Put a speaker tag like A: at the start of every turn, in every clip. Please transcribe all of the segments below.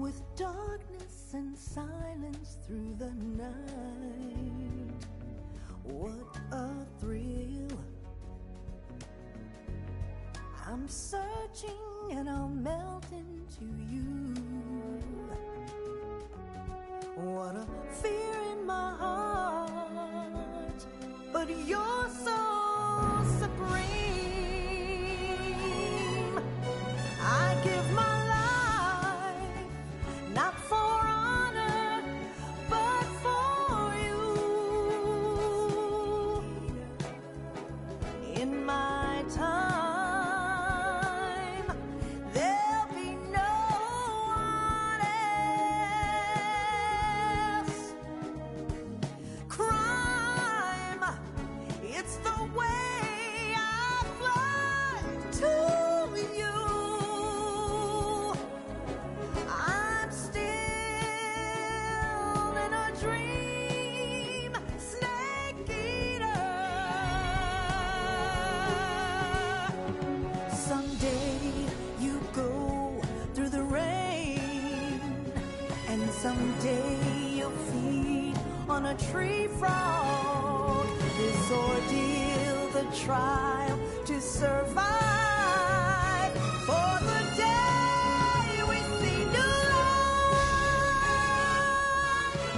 A: with darkness and silence through the night. What a thrill. I'm searching and I'll melt into you. What a fear in my heart, but you're so supreme. I give my life, not for honor, but for you. In my time, there'll be no one else. Crime, it's the way I fly to you. I'm still in a dream, snake eater. Someday you go through the rain, and someday you'll feed on a tree frog. This ordeal, the trial to survive, for the day we see new life.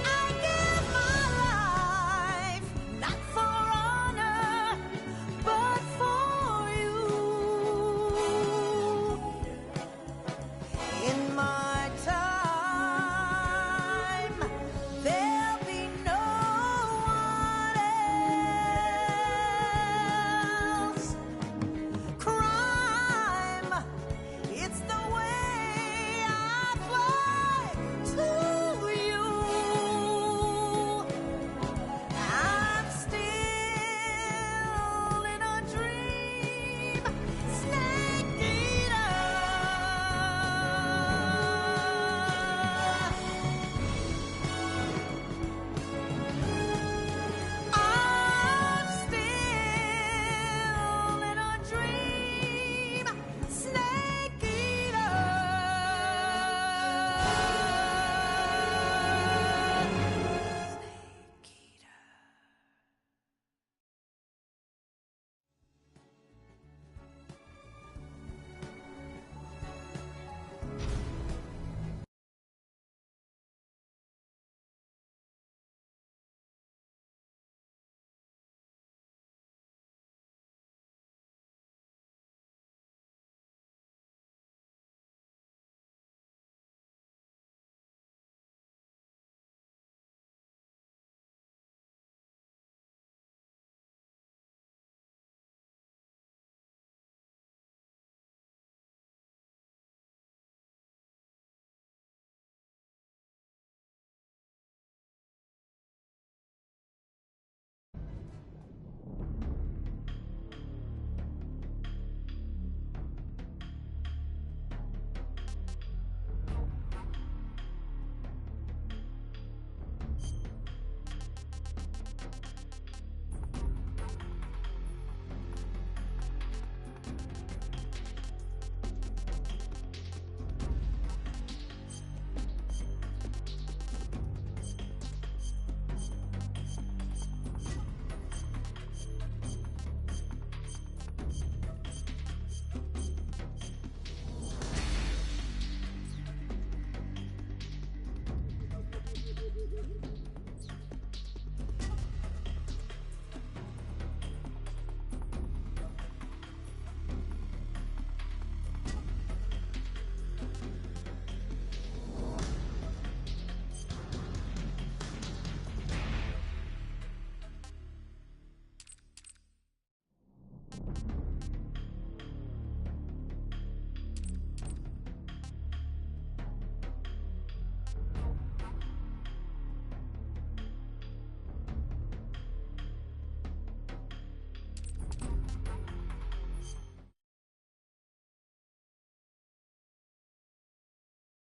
A: I give my life, not for honor, but for you. In my time, there'll be no one else. Crime, it's the way I fly to you. I'm still in a dream, snake eater. I'm still in a dream, snake eater. Snake eater.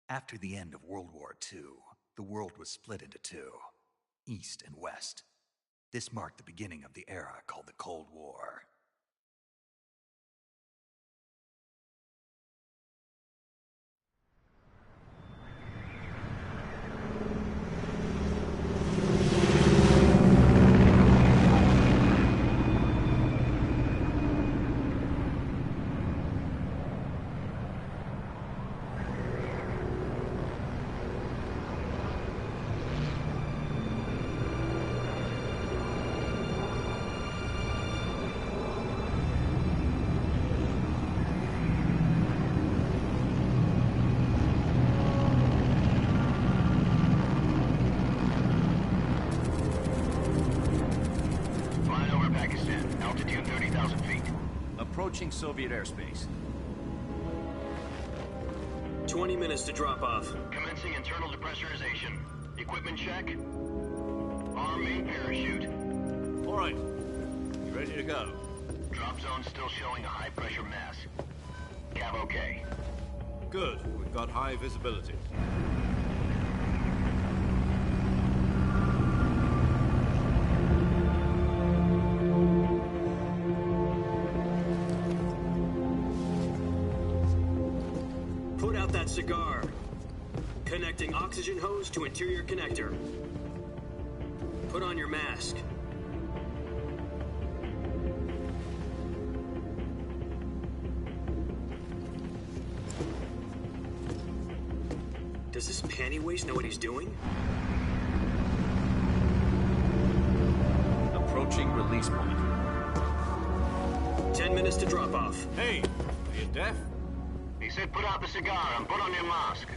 B: After the end of World War II, the world was split into two, East and West. This marked the beginning of the era called the Cold War.
C: approaching Soviet airspace.
D: 20 minutes to drop off.
E: Commencing internal depressurization. Equipment check. Arm main parachute.
C: All right. You ready to go?
E: Drop zone still showing a high pressure mass. Cav okay.
C: Good. We've got high visibility.
D: Put out that cigar. Connecting oxygen hose to interior connector. Put on your mask. Does this panty waste know what he's doing?
C: Approaching release point.
D: 10 minutes to drop off.
C: Hey, are you deaf?
E: He said put out the cigar and put on your mask.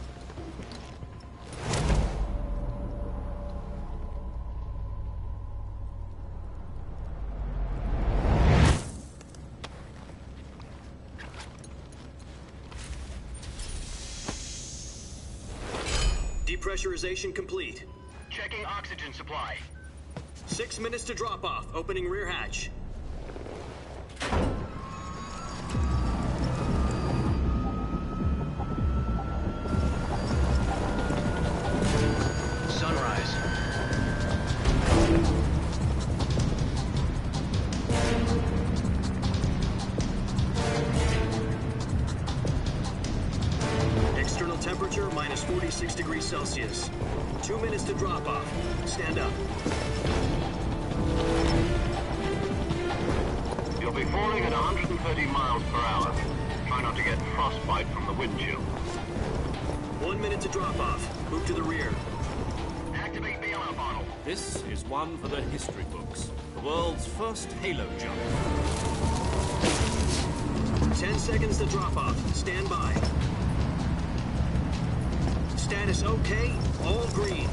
D: Depressurization complete.
E: Checking oxygen supply.
D: 6 minutes to drop off. Opening rear hatch.
E: Sunrise.
D: External temperature minus 46 degrees Celsius. 2 minutes to drop off. Stand up.
E: You'll be falling at 130 miles per hour. Try not to get frostbite from the wind chill.
D: 1 minute to drop off. Move to the rear.
E: Activate the alarm bottle.
C: This is one for the history books. The world's first halo jump.
D: 10 seconds to drop off. Stand by. Status okay. All green.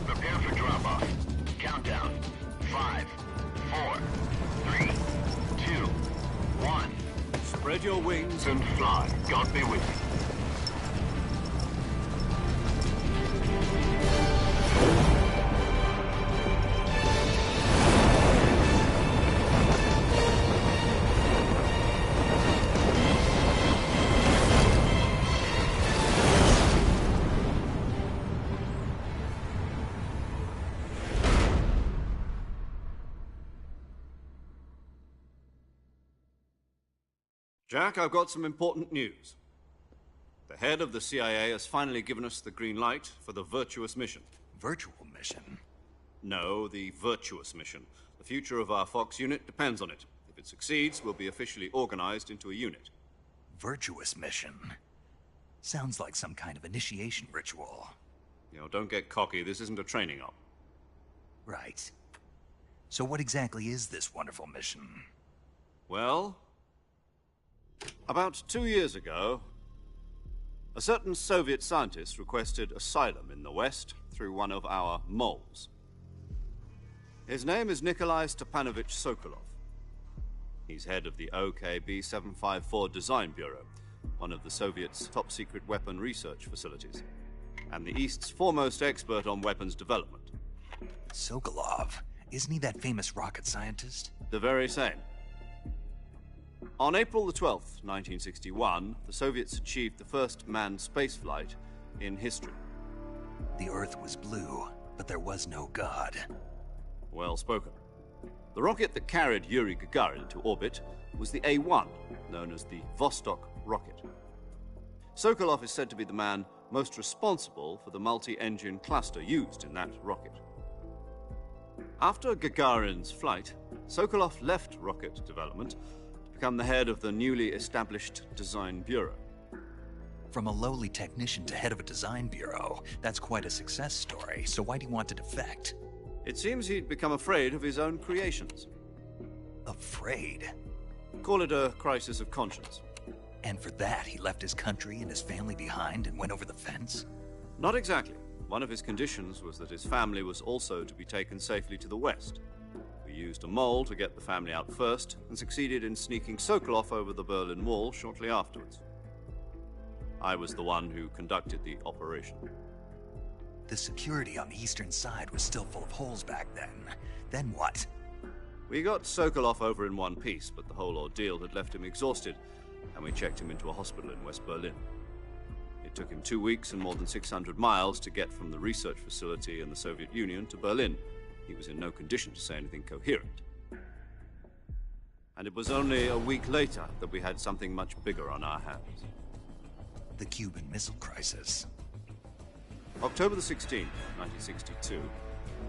E: Prepare for drop-off. Countdown. 5, 4, 3, 2, 1.
C: Spread your wings
E: And fly. God be with you.
C: Jack, I've got some important news. The head of the CIA has finally given us the green light for the virtuous mission.
B: Virtual mission?
C: No, the virtuous mission. The future of our Fox unit depends on it. If it succeeds, we'll be officially organized into a unit.
B: Virtuous mission? Sounds like some kind of initiation ritual.
C: You know, don't get cocky. This isn't a training op.
B: Right. So what exactly is this wonderful mission?
C: Well, about 2 years ago, a certain Soviet scientist requested asylum in the West through one of our moles. His name is Nikolai Stepanovich Sokolov. He's head of the OKB 754 Design Bureau, one of the Soviets' top-secret weapon research facilities, and the East's foremost expert on weapons development.
B: Sokolov? Isn't he that famous rocket scientist?
C: The very same. On April the 12th, 1961, the Soviets achieved the first manned spaceflight in history.
B: The Earth was blue, but there was no God.
C: Well spoken. The rocket that carried Yuri Gagarin into orbit was the A-1, known as the Vostok rocket. Sokolov is said to be the man most responsible for the multi-engine cluster used in that rocket. After Gagarin's flight, Sokolov left rocket development to become the head of the newly established Design Bureau.
B: From a lowly technician to head of a design bureau, that's quite a success story, so why do you want to defect?
C: It seems he'd become afraid of his own creations.
B: Afraid?
C: Call it a crisis of conscience.
B: And for that, he left his country and his family behind and went over the fence?
C: Not exactly. One of his conditions was that his family was also to be taken safely to the West. For used a mole to get the family out first and succeeded in sneaking Sokolov over the Berlin Wall shortly afterwards. I was the one who conducted the operation.
B: The security on the eastern side was still full of holes back then. Then what?
C: We got Sokolov over in one piece, but the whole ordeal had left him exhausted, and we checked him into a hospital in West Berlin. It took him 2 weeks and more than 600 miles to get from the research facility in the Soviet Union to Berlin. He was in no condition to say anything coherent. And it was only a week later that we had something much bigger on our hands.
B: The Cuban Missile Crisis.
C: October the 16th, 1962,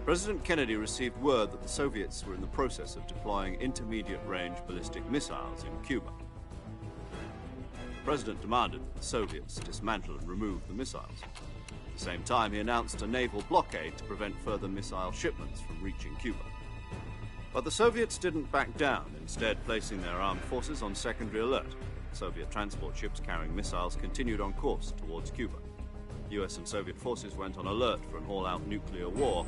C: President Kennedy received word that the Soviets were in the process of deploying intermediate-range ballistic missiles in Cuba. The President demanded that the Soviets dismantle and remove the missiles. At the same time, he announced a naval blockade to prevent further missile shipments from reaching Cuba. But the Soviets didn't back down, instead placing their armed forces on secondary alert. Soviet transport ships carrying missiles continued on course towards Cuba. US and Soviet forces went on alert for an all-out nuclear war.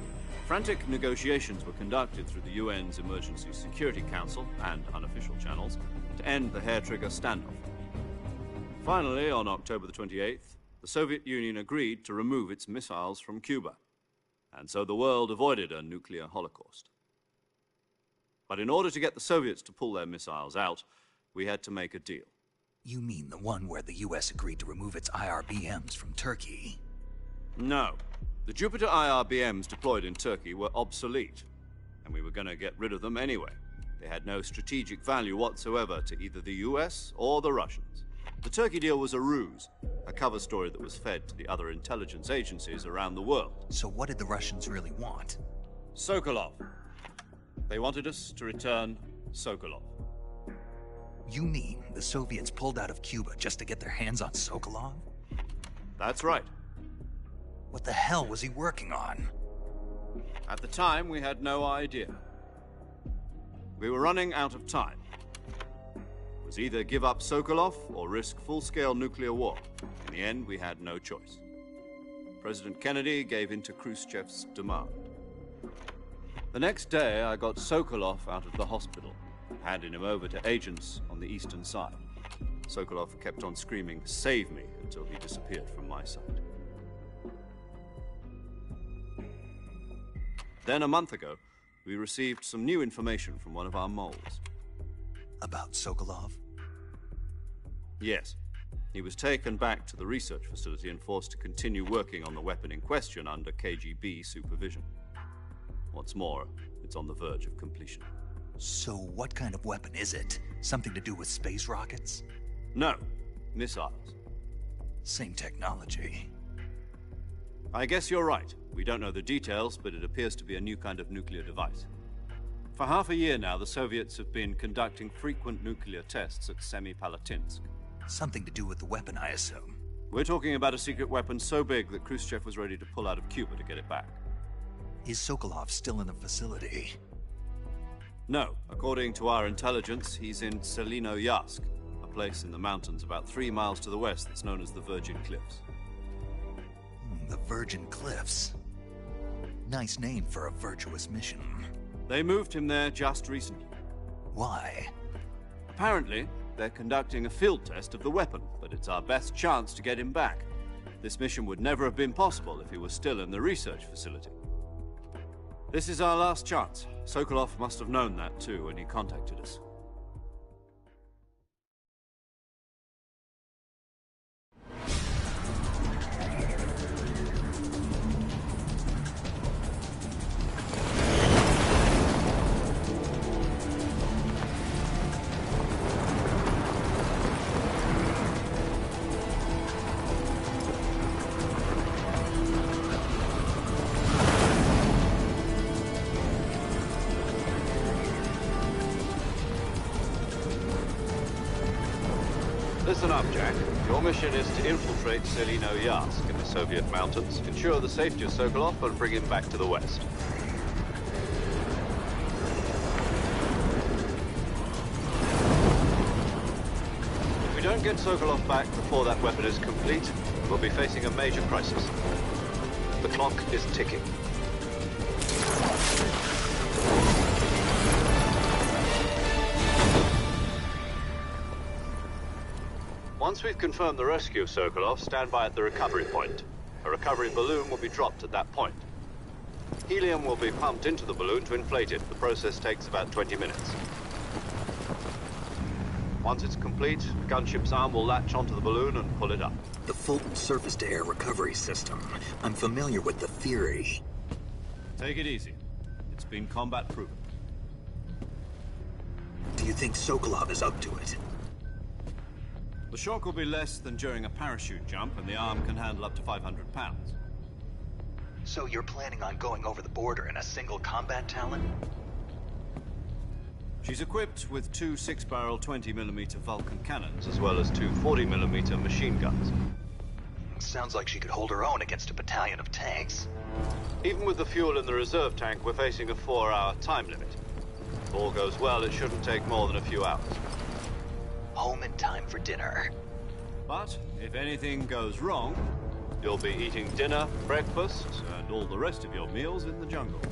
C: Frantic negotiations were conducted through the UN's Emergency Security Council and unofficial channels to end the hair-trigger standoff. Finally, on October the 28th, the Soviet Union agreed to remove its missiles from Cuba, and so the world avoided a nuclear holocaust. But in order to get the Soviets to pull their missiles out, we had to make a deal.
B: You mean the one where the US agreed to remove its IRBMs from Turkey?
C: No. The Jupiter IRBMs deployed in Turkey were obsolete, and we were going to get rid of them anyway. They had no strategic value whatsoever to either the US or the Russians. The Turkey deal was a ruse, a cover story that was fed to the other intelligence agencies around the world.
B: So what did the Russians really want?
C: Sokolov. They wanted us to return Sokolov.
B: You mean the Soviets pulled out of Cuba just to get their hands on Sokolov?
C: That's right.
B: What the hell was he working on?
C: At the time, we had no idea. We were running out of time. It was either give up Sokolov or risk full-scale nuclear war. In the end, we had no choice. President Kennedy gave in to Khrushchev's demand. The next day, I got Sokolov out of the hospital, handing him over to agents on the eastern side. Sokolov kept on screaming, "Save me," until he disappeared from my sight. Then, a month ago, we received some new information from one of our moles.
B: About Sokolov?
C: Yes. He was taken back to the research facility and forced to continue working on the weapon in question under KGB supervision. What's more, it's on the verge of completion.
B: So what kind of weapon is it? Something to do with space rockets?
C: No, missiles.
B: Same technology.
C: I guess you're right. We don't know the details, but it appears to be a new kind of nuclear device. For half a year now, the Soviets have been conducting frequent nuclear tests at Semipalatinsk.
B: Something to do with the weapon, I assume.
C: We're talking about a secret weapon so big that Khrushchev was ready to pull out of Cuba to get it back.
B: Is Sokolov still in the facility?
C: No. According to our intelligence, he's in Selino-Yarsk, a place in the mountains about 3 miles to the west that's known as the Virgin Cliffs.
B: The Virgin Cliffs. Nice name for a virtuous mission.
C: They moved him there just recently.
B: Why?
C: Apparently, they're conducting a field test of the weapon, but it's our best chance to get him back. This mission would never have been possible if he was still in the research facility. This is our last chance. Sokolov must have known that too when he contacted us. Listen up, Jack. Your mission is to infiltrate Selino-Yarsk in the Soviet mountains, ensure the safety of Sokolov, and bring him back to the west. If we don't get Sokolov back before that weapon is complete, we'll be facing a major crisis. The clock is ticking. Once we've confirmed the rescue of Sokolov, stand by at the recovery point. A recovery balloon will be dropped at that point. Helium will be pumped into the balloon to inflate it. The process takes about 20 minutes. Once it's complete, the gunship's arm will latch onto the balloon and pull it up.
B: The Fulton surface-to-air recovery system. I'm familiar with the theory.
C: Take it easy. It's been combat-proven.
B: Do you think Sokolov is up to it?
C: The shock will be less than during a parachute jump, and the arm can handle up to 500 pounds.
B: So you're planning on going over the border in a single combat Talon?
C: She's equipped with two 6-barrel 20mm Vulcan cannons, as well as two 40mm machine guns.
B: Sounds like she could hold her own against a battalion of tanks.
C: Even with the fuel in the reserve tank, we're facing a 4-hour time limit. If all goes well, it shouldn't take more than a few hours.
B: Home in time for dinner.
C: But if anything goes wrong, you'll be eating dinner, breakfast, and all the rest of your meals in the jungle.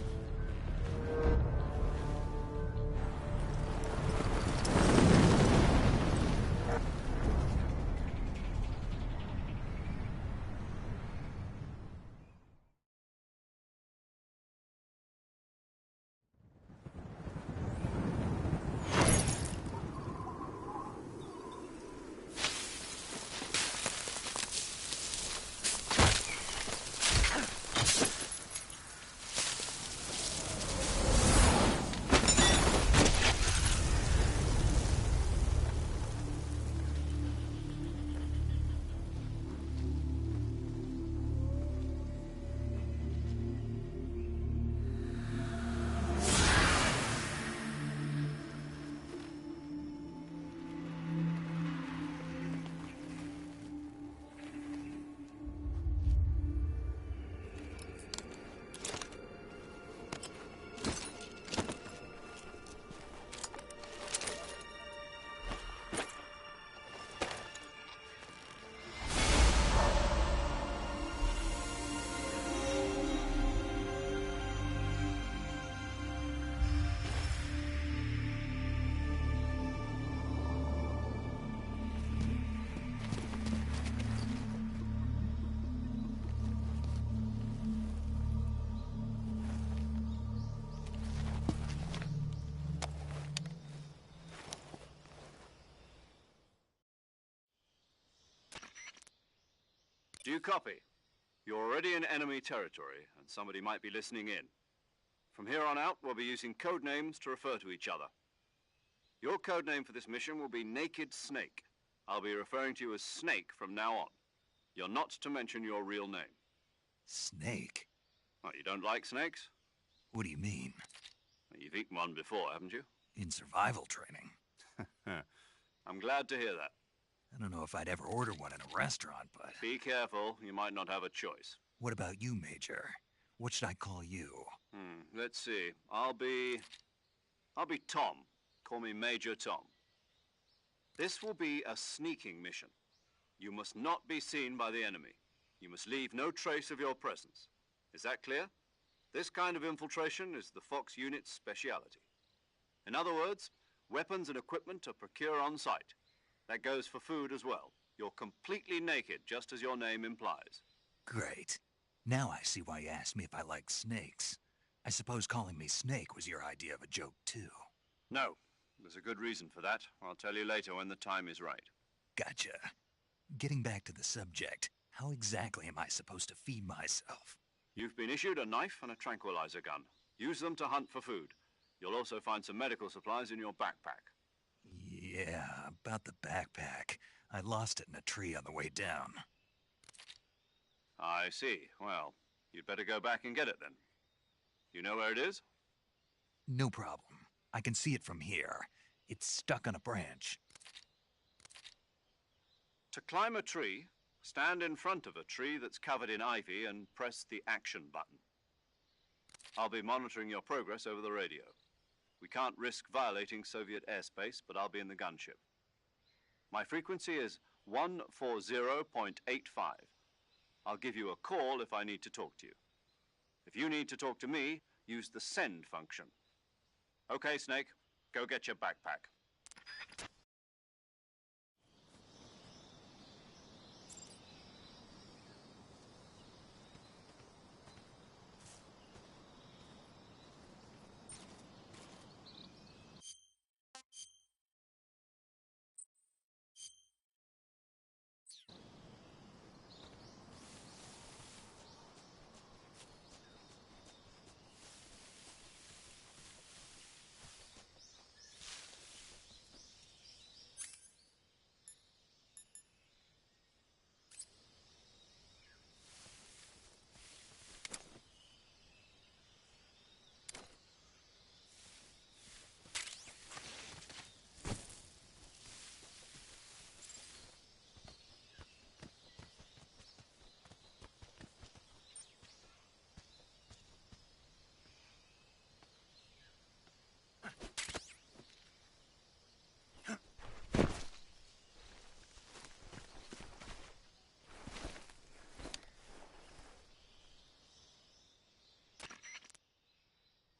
C: Do you copy? You're already in enemy territory, and somebody might be listening in. From here on out, we'll be using code names to refer to each other. Your code name for this mission will be Naked Snake. I'll be referring to you as Snake from now on. You're not to mention your real name.
B: Snake?
C: Oh, you don't like snakes?
B: What do you mean?
C: You've eaten one before, haven't you?
B: In survival training.
C: I'm glad to hear that.
B: I don't know if I'd ever order one in a restaurant, but...
C: Be careful, you might not have a choice.
B: What about you, Major? What should I call you?
C: Let's see. I'll be Tom. Call me Major Tom. This will be a sneaking mission. You must not be seen by the enemy. You must leave no trace of your presence. Is that clear? This kind of infiltration is the Fox unit's speciality. In other words, weapons and equipment are procured on site. That goes for food as well. You're completely naked, just as your name implies.
B: Great. Now I see why you asked me if I like snakes. I suppose calling me Snake was your idea of a joke, too.
C: No. There's a good reason for that. I'll tell you later when the time is right.
B: Gotcha. Getting back to the subject, how exactly am I supposed to feed myself?
C: You've been issued a knife and a tranquilizer gun. Use them to hunt for food. You'll also find some medical supplies in your backpack.
B: Yeah, about the backpack. I lost it in a tree on the way down.
C: I see. Well, you'd better go back and get it then. You know where it is?
B: No problem. I can see it from here. It's stuck on a branch.
C: To climb a tree, stand in front of a tree that's covered in ivy and press the action button. I'll be monitoring your progress over the radio. We can't risk violating Soviet airspace, but I'll be in the gunship. My frequency is 140.85. I'll give you a call if I need to talk to you. If you need to talk to me, use the send function. Okay, Snake, go get your backpack.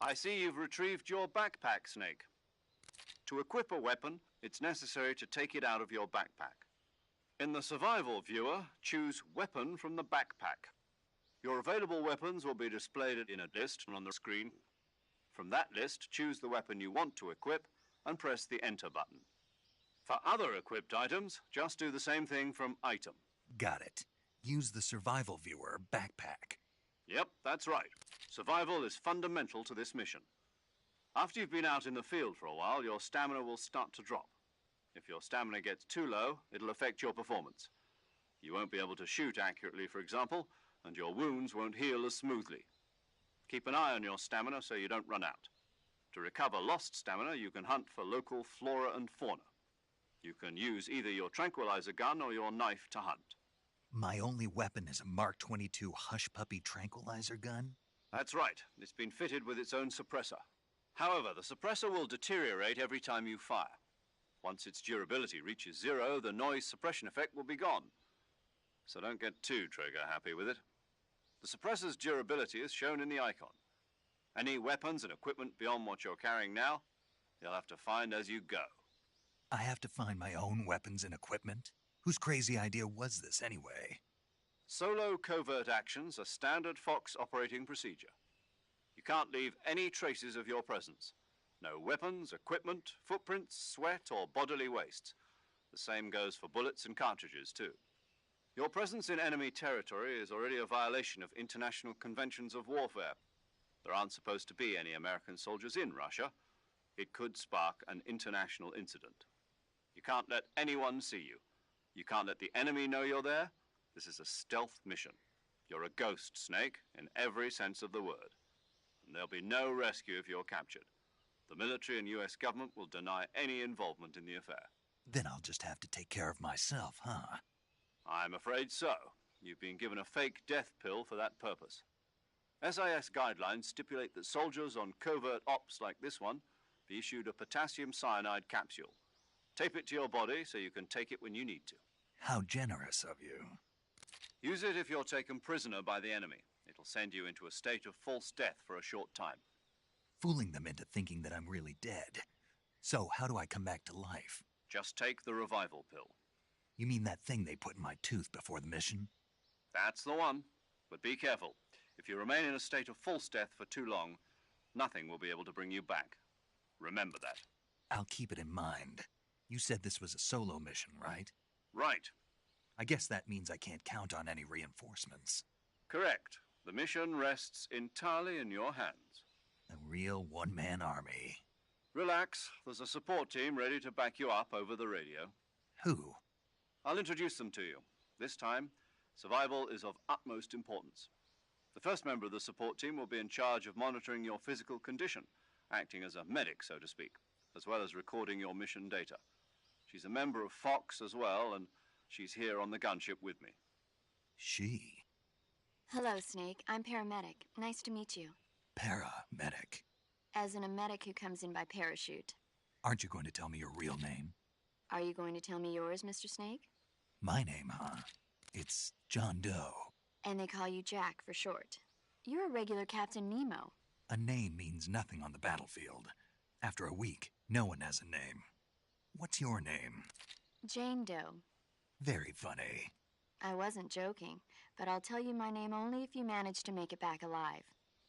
C: I see you've retrieved your backpack, Snake. To equip a weapon, it's necessary to take it out of your backpack. In the survival viewer, choose Weapon from the backpack. Your available weapons will be displayed in a list on the screen. From that list, choose the weapon you want to equip and press the Enter button. For other equipped items, just do the same thing from Item.
B: Got it. Use the survival viewer backpack.
C: Yep, that's right. Survival is fundamental to this mission. After you've been out in the field for a while, your stamina will start to drop. If your stamina gets too low, it'll affect your performance. You won't be able to shoot accurately, for example, and your wounds won't heal as smoothly. Keep an eye on your stamina so you don't run out. To recover lost stamina, you can hunt for local flora and fauna. You can use either your tranquilizer gun or your knife to hunt.
B: My only weapon is a Mark 22 Hush Puppy tranquilizer gun?
C: That's right. It's been fitted with its own suppressor. However, the suppressor will deteriorate every time you fire. Once its durability reaches 0, the noise suppression effect will be gone. So don't get too trigger happy with it. The suppressor's durability is shown in the icon. Any weapons and equipment beyond what you're carrying now, you'll have to find as you go.
B: I have to find my own weapons and equipment? Whose crazy idea was this anyway?
C: Solo covert actions are standard Fox operating procedure. You can't leave any traces of your presence. No weapons, equipment, footprints, sweat, or bodily waste. The same goes for bullets and cartridges, too. Your presence in enemy territory is already a violation of international conventions of warfare. There aren't supposed to be any American soldiers in Russia. It could spark an international incident. You can't let anyone see you. You can't let the enemy know you're there. This is a stealth mission. You're a ghost, Snake, in every sense of the word. And there'll be no rescue if you're captured. The military and U.S. government will deny any involvement in the affair.
B: Then I'll just have to take care of myself, huh?
C: I'm afraid so. You've been given a fake death pill for that purpose. SIS guidelines stipulate that soldiers on covert ops like this one be issued a potassium cyanide capsule. Tape it to your body so you can take it when you need to.
B: How generous of you.
C: Use it if you're taken prisoner by the enemy. It'll send you into a state of false death for a short time.
B: Fooling them into thinking that I'm really dead. So how do I come back to life?
C: Just take the revival pill.
B: You mean that thing they put in my tooth before the mission?
C: That's the one. But be careful. If you remain in a state of false death for too long, nothing will be able to bring you back. Remember that.
B: I'll keep it in mind. You said this was a solo mission, right?
C: Right.
B: I guess that means I can't count on any reinforcements.
C: Correct. The mission rests entirely in your hands.
B: A real one-man army.
C: Relax. There's a support team ready to back you up over the radio.
B: Who?
C: I'll introduce them to you. This time, survival is of utmost importance. The first member of the support team will be in charge of monitoring your physical condition, acting as a medic, so to speak, as well as recording your mission data. She's a member of Fox as well, and she's here on the gunship with me.
B: She?
F: Hello, Snake. I'm paramedic. Nice to meet you.
B: Paramedic.
F: As in a medic who comes in by parachute.
B: Aren't you going to tell me your real name?
F: Are you going to tell me yours, Mr. Snake?
B: My name, huh? It's John Doe.
F: And they call you Jack for short. You're a regular Captain Nemo.
B: A name means nothing on the battlefield. After a week, no one has a name. What's your name?
F: Jane Doe.
B: Very funny.
F: I wasn't joking, but I'll tell you my name only if you manage to make it back alive.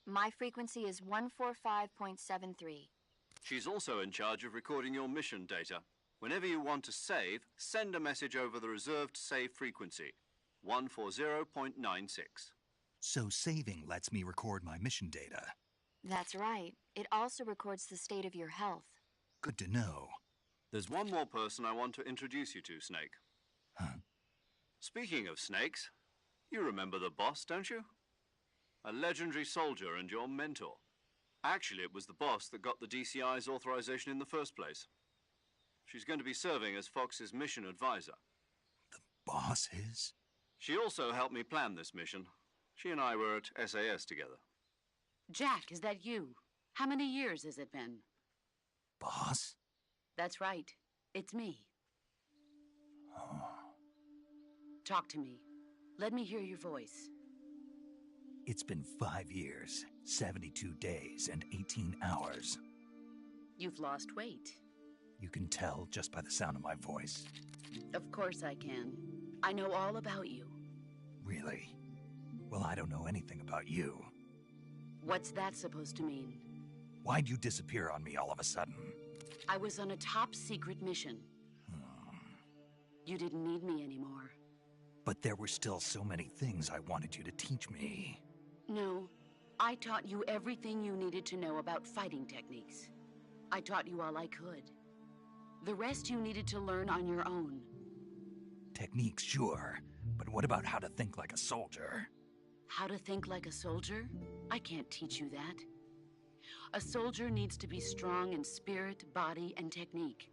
F: My frequency is 145.73.
C: She's also in charge of recording your mission data. Whenever you want to save, send a message over the reserved save frequency, 140.96.
B: So saving lets me record my mission data.
F: That's right. It also records the state of your health.
B: Good to know.
C: There's one more person I want to introduce you to, Snake.
B: Huh?
C: Speaking of snakes, you remember the boss, don't you? A legendary soldier and your mentor. Actually, it was the boss that got the DCI's authorization in the first place. She's going to be serving as Fox's mission advisor.
B: The boss is?
C: She also helped me plan this mission. She and I were at SAS together.
G: Jack, is that you? How many years has it been?
B: Boss?
G: That's right. It's me.
B: Oh.
G: Talk to me. Let me hear your voice.
B: It's been 5 years, 72 days, and 18 hours.
G: You've lost weight.
B: You can tell just by the sound of my voice.
G: Of course I can. I know all about you.
B: Really? Well, I don't know anything about you.
G: What's that supposed to mean?
B: Why'd you disappear on me all of a sudden?
G: I was on a top-secret mission. You didn't need me anymore.
B: But there were still so many things I wanted you to teach me.
G: No, I taught you everything you needed to know about fighting techniques. I taught you all I could. The rest you needed to learn on your own.
B: Techniques, sure. But what about how to think like a soldier?
G: How to think like a soldier? I can't teach you that. A soldier needs to be strong in spirit, body, and technique.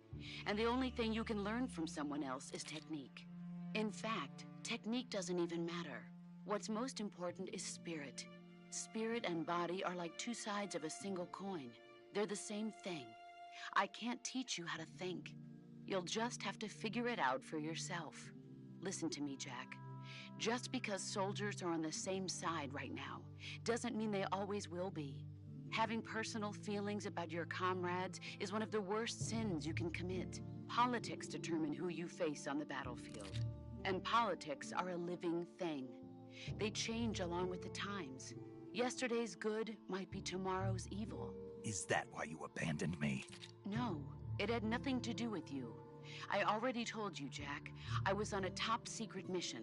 G: And the only thing you can learn from someone else is technique. In fact, technique doesn't even matter. What's most important is spirit. Spirit and body are like two sides of a single coin. They're the same thing. I can't teach you how to think. You'll just have to figure it out for yourself. Listen to me, Jack. Just because soldiers are on the same side right now doesn't mean they always will be. Having personal feelings about your comrades is one of the worst sins you can commit. Politics determine who you face on the battlefield. And politics are a living thing. They change along with the times. Yesterday's good might be tomorrow's evil.
B: Is that why you abandoned me?
G: No, it had nothing to do with you. I already told you, Jack. I was on a top-secret mission.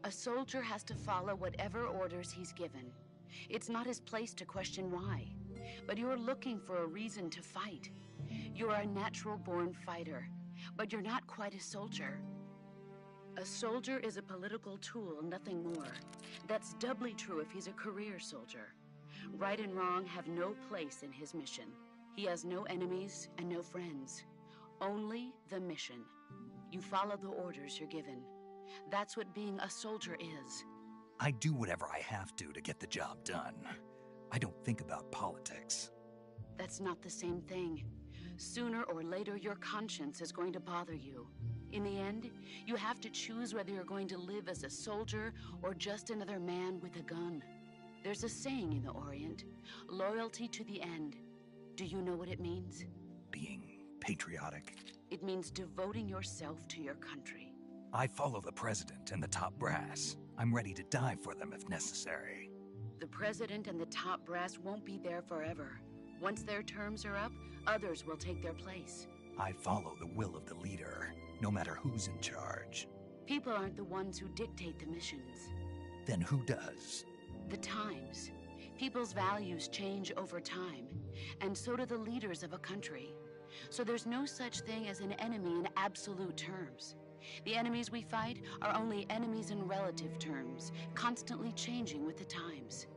G: A soldier has to follow whatever orders he's given. It's not his place to question why. But you're looking for a reason to fight. You're a natural-born fighter, but you're not quite a soldier. A soldier is a political tool, nothing more. That's doubly true if he's a career soldier. Right and wrong have no place in his mission. He has no enemies and no friends. Only the mission. You follow the orders you're given. That's what being a soldier is.
B: I do whatever I have to get the job done. I don't think about politics.
G: That's not the same thing. Sooner or later, your conscience is going to bother you. In the end, you have to choose whether you're going to live as a soldier or just another man with a gun. There's a saying in the Orient, loyalty to the end. Do you know what it means?
B: Being patriotic.
G: It means devoting yourself to your country.
B: I follow the president and the top brass. I'm ready to die for them if necessary.
G: The president and the top brass won't be there forever. Once their terms are up, others will take their place.
B: I follow the will of the leader, no matter who's in charge.
G: People aren't the ones who dictate the missions.
B: Then who does?
G: The times. People's values change over time, and so do the leaders of a country. So there's no such thing as an enemy in absolute terms. The enemies we fight are only enemies in relative terms, constantly changing with the times.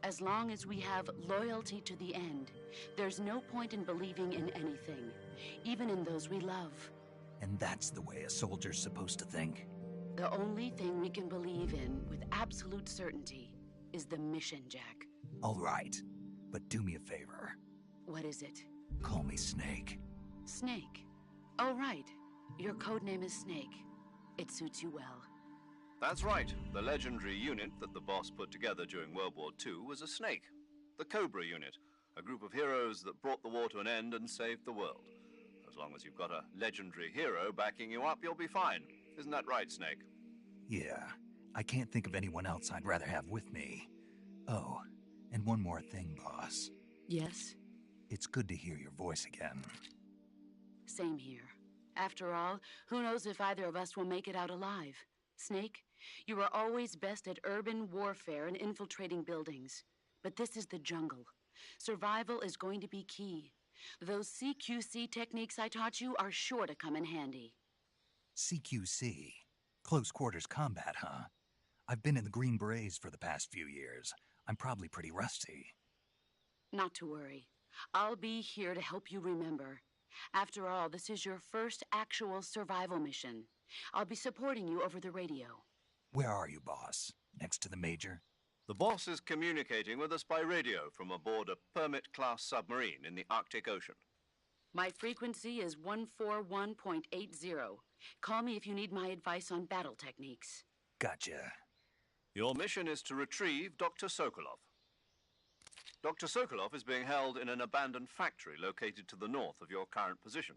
G: As long as we have loyalty to the end, there's no point in believing in anything, even in those we love.
B: And that's the way a soldier's supposed to think?
G: The only thing we can believe in with absolute certainty is the mission, Jack.
B: All right, but do me a favor.
G: What is it?
B: Call me Snake.
G: Snake? Oh, right. Your codename is Snake. It suits you well.
C: That's right. The legendary unit that the boss put together during World War II was a snake. The Cobra unit, a group of heroes that brought the war to an end and saved the world. As long as you've got a legendary hero backing you up, you'll be fine. Isn't that right, Snake?
B: Yeah. I can't think of anyone else I'd rather have with me. Oh, and one more thing, boss.
G: Yes?
B: It's good to hear your voice again.
G: Same here. After all, who knows if either of us will make it out alive? Snake, you are always best at urban warfare and infiltrating buildings. But this is the jungle. Survival is going to be key. Those CQC techniques I taught you are sure to come in handy.
B: CQC? Close quarters combat, huh? I've been in the Green Berets for the past few years. I'm probably pretty rusty.
G: Not to worry. I'll be here to help you remember. After all, this is your first actual survival mission. I'll be supporting you over the radio.
B: Where are you, boss? Next to the Major?
C: The boss is communicating with us by radio from aboard a Permit-class submarine in the Arctic Ocean.
G: My frequency is 141.80. Call me if you need my advice on battle techniques.
B: Gotcha.
C: Your mission is to retrieve Dr. Sokolov. Dr. Sokolov is being held in an abandoned factory located to the north of your current position.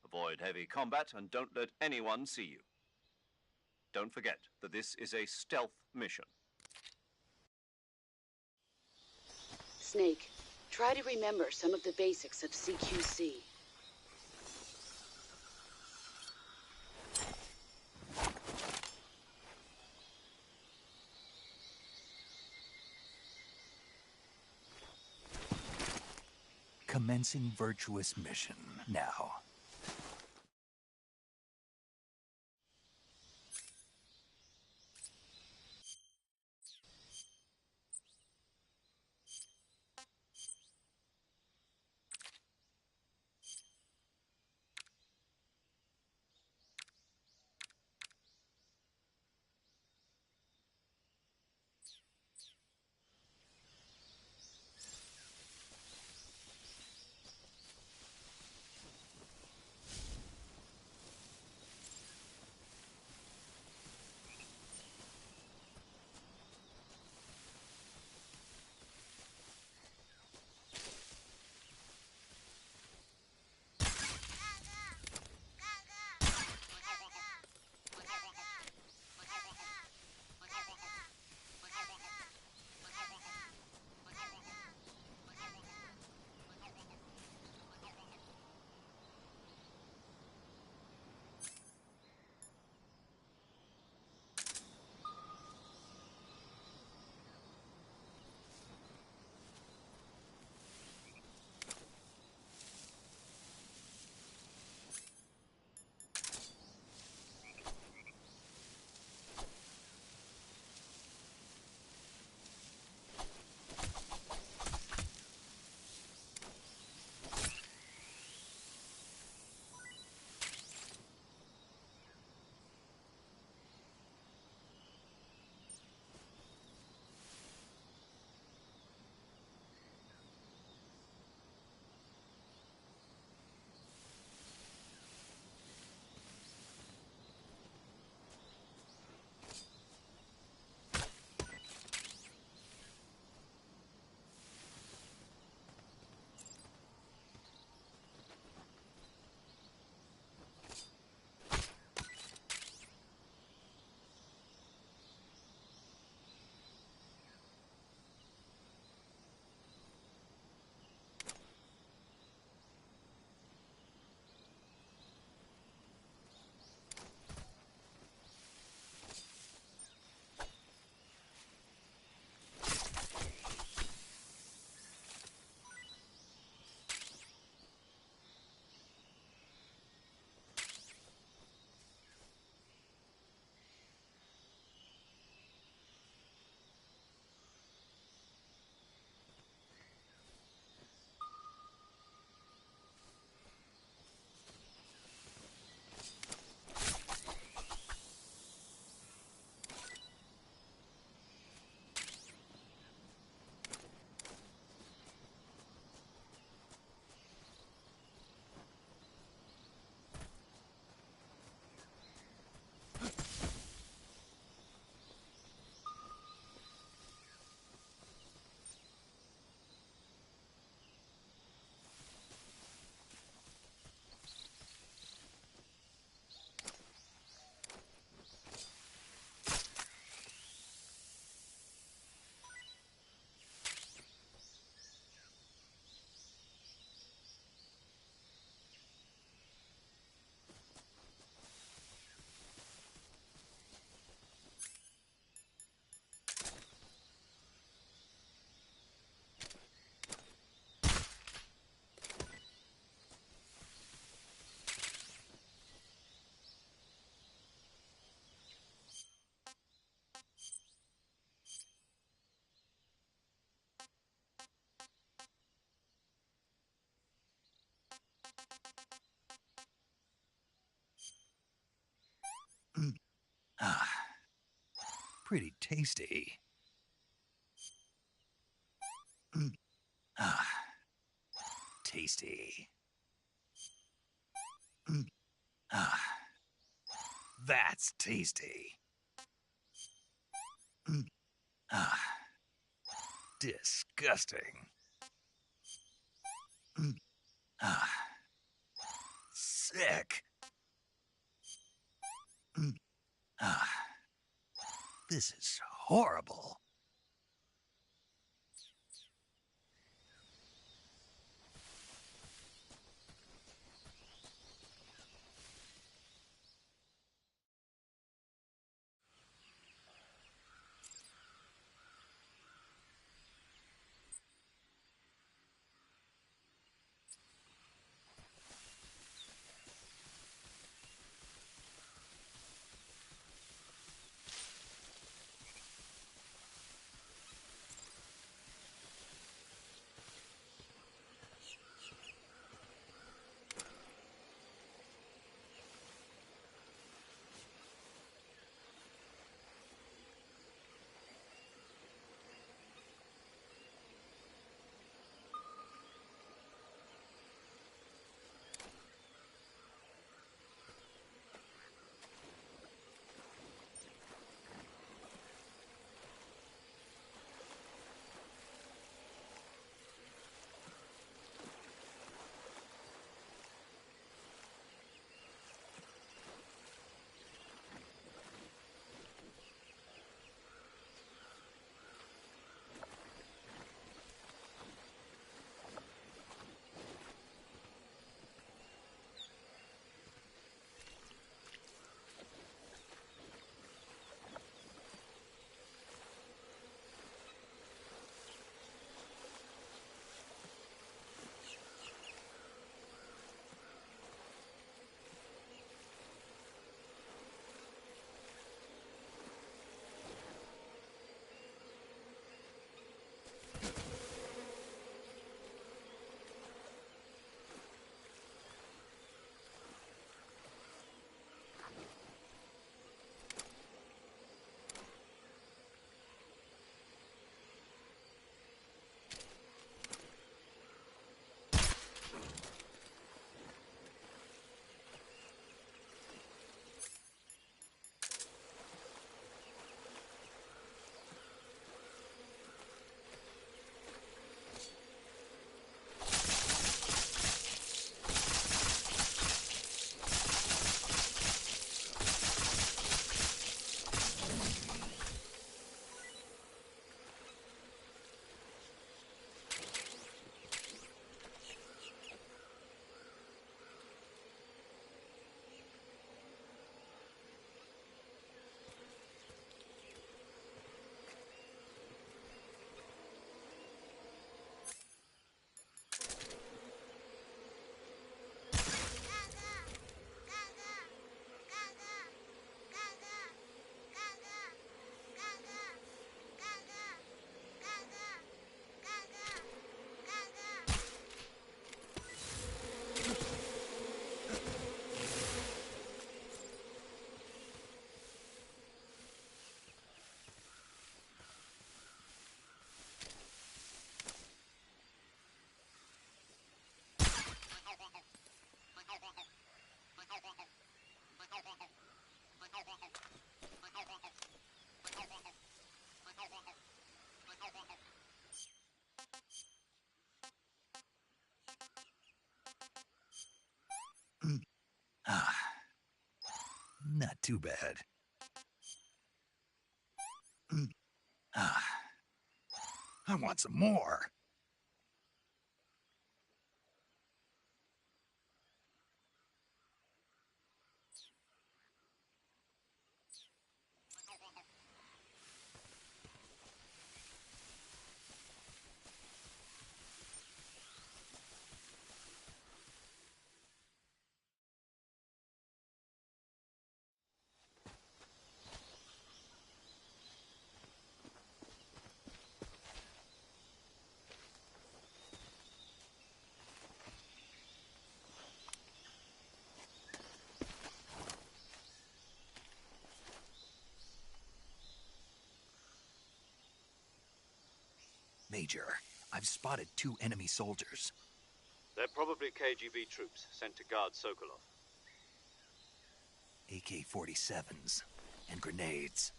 C: Avoid heavy combat and don't let anyone see you. Don't forget that this is a stealth mission.
G: Snake, try to remember some of the basics of CQC.
B: Commencing virtuous mission now. Ah, pretty tasty. Ah, tasty. Ah, that's tasty. Ah, disgusting. Ah, sick. Ah, this is horrible. Ah, not too bad. Ah, I want some more. Major, I've spotted 2 enemy soldiers.
C: They're probably KGB troops sent to guard Sokolov.
B: AK-47s and grenades.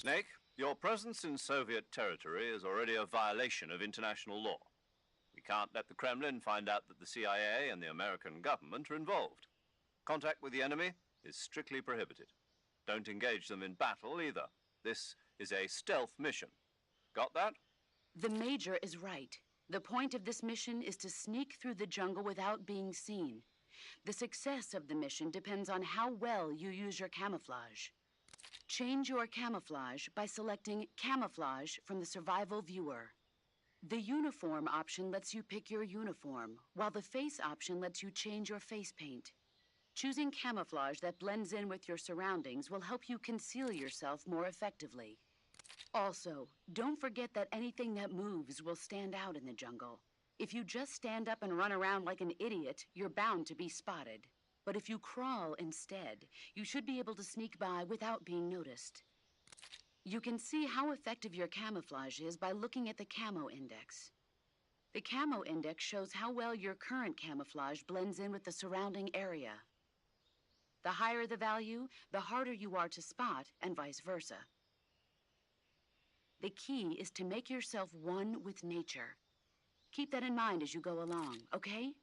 C: Snake, your presence in Soviet territory is already a violation of international law. We can't let the Kremlin find out that the CIA and the American government are involved. Contact with the enemy is strictly prohibited. Don't engage them in battle either. This is a stealth mission. Got that?
G: The Major is right. The point of this mission is to sneak through the jungle without being seen. The success of the mission depends on how well you use your camouflage. Change your camouflage by selecting Camouflage from the Survival Viewer. The Uniform option lets you pick your uniform, while the Face option lets you change your face paint. Choosing camouflage that blends in with your surroundings will help you conceal yourself more effectively. Also, don't forget that anything that moves will stand out in the jungle. If you just stand up and run around like an idiot, you're bound to be spotted. But if you crawl instead, you should be able to sneak by without being noticed. You can see how effective your camouflage is by looking at the Camo Index. The Camo Index shows how well your current camouflage blends in with the surrounding area. The higher the value, the harder you are to spot, and vice versa. The key is to make yourself one with nature. Keep that in mind as you go along, okay?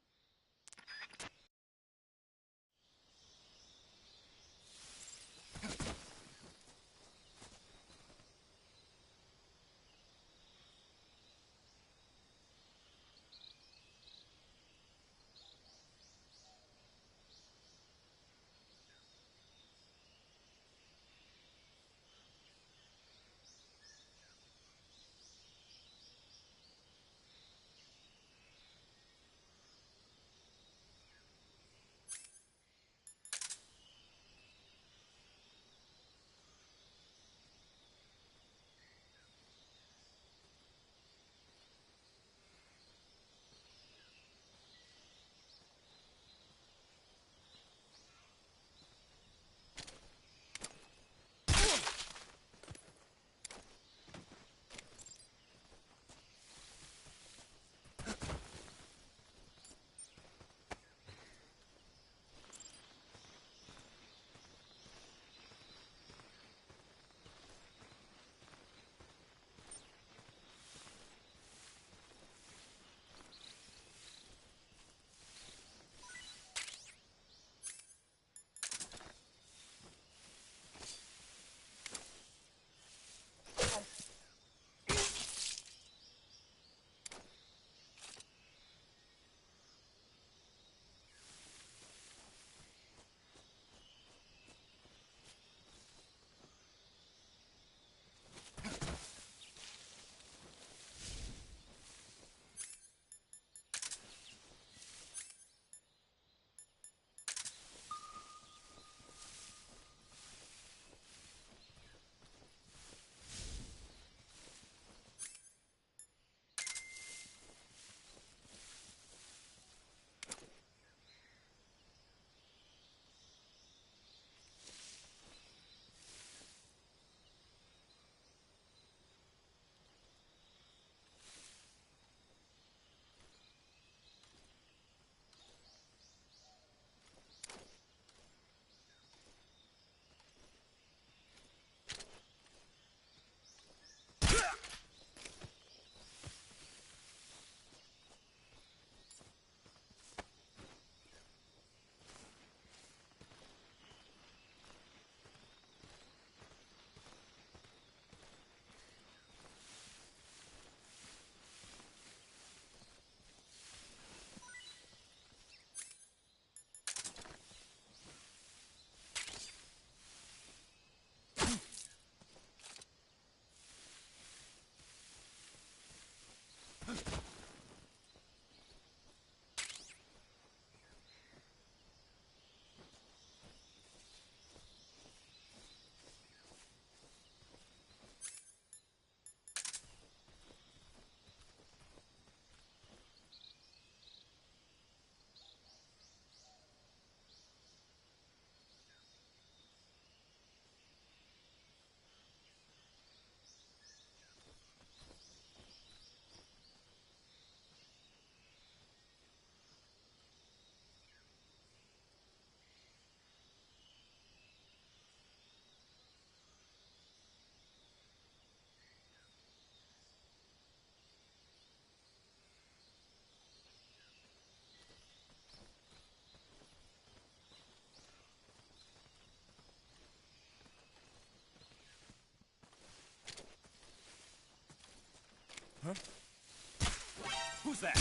H: Who's that?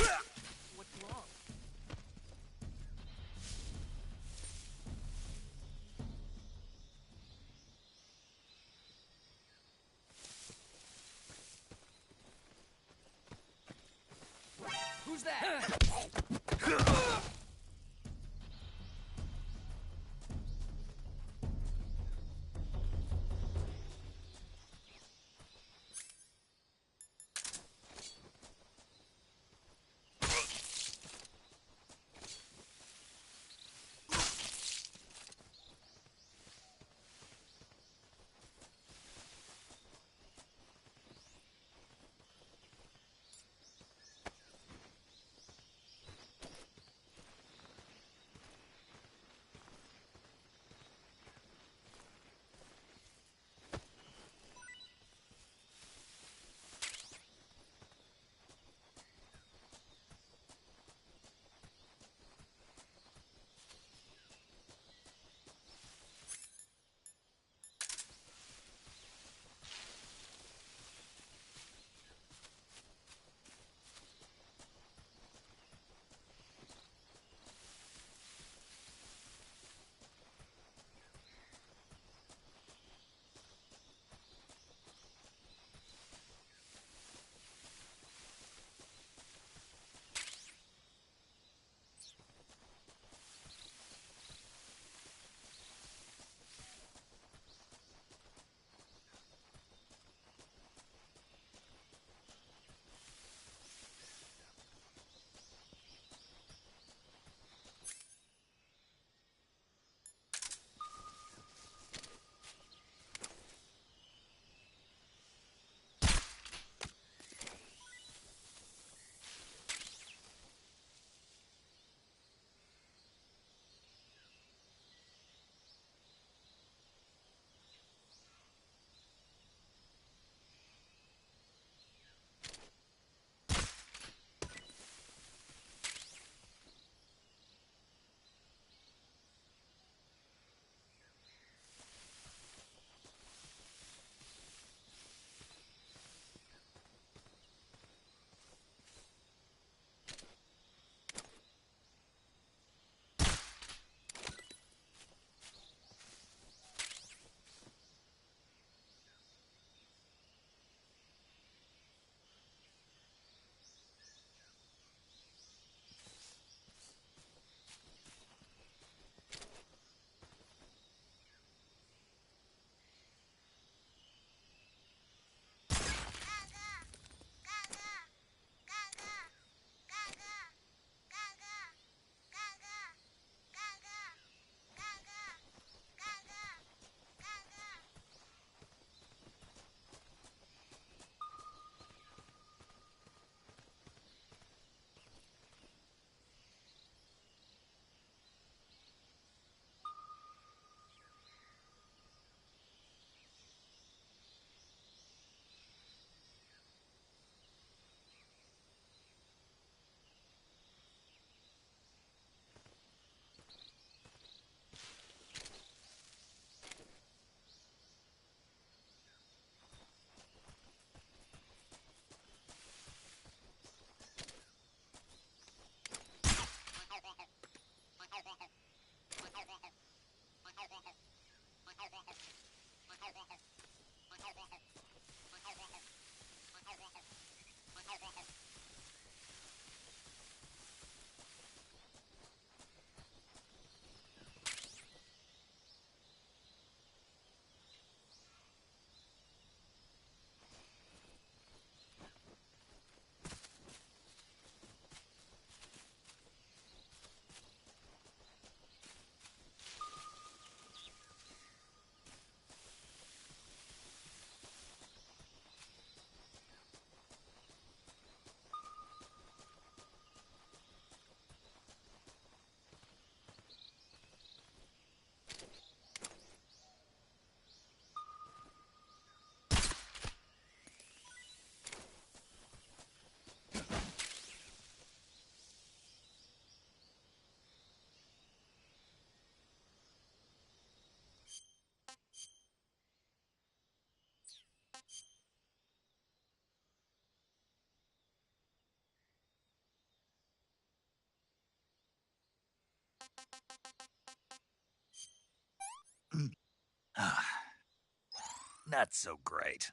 I: What's wrong?
H: Who's that?
B: Not so great.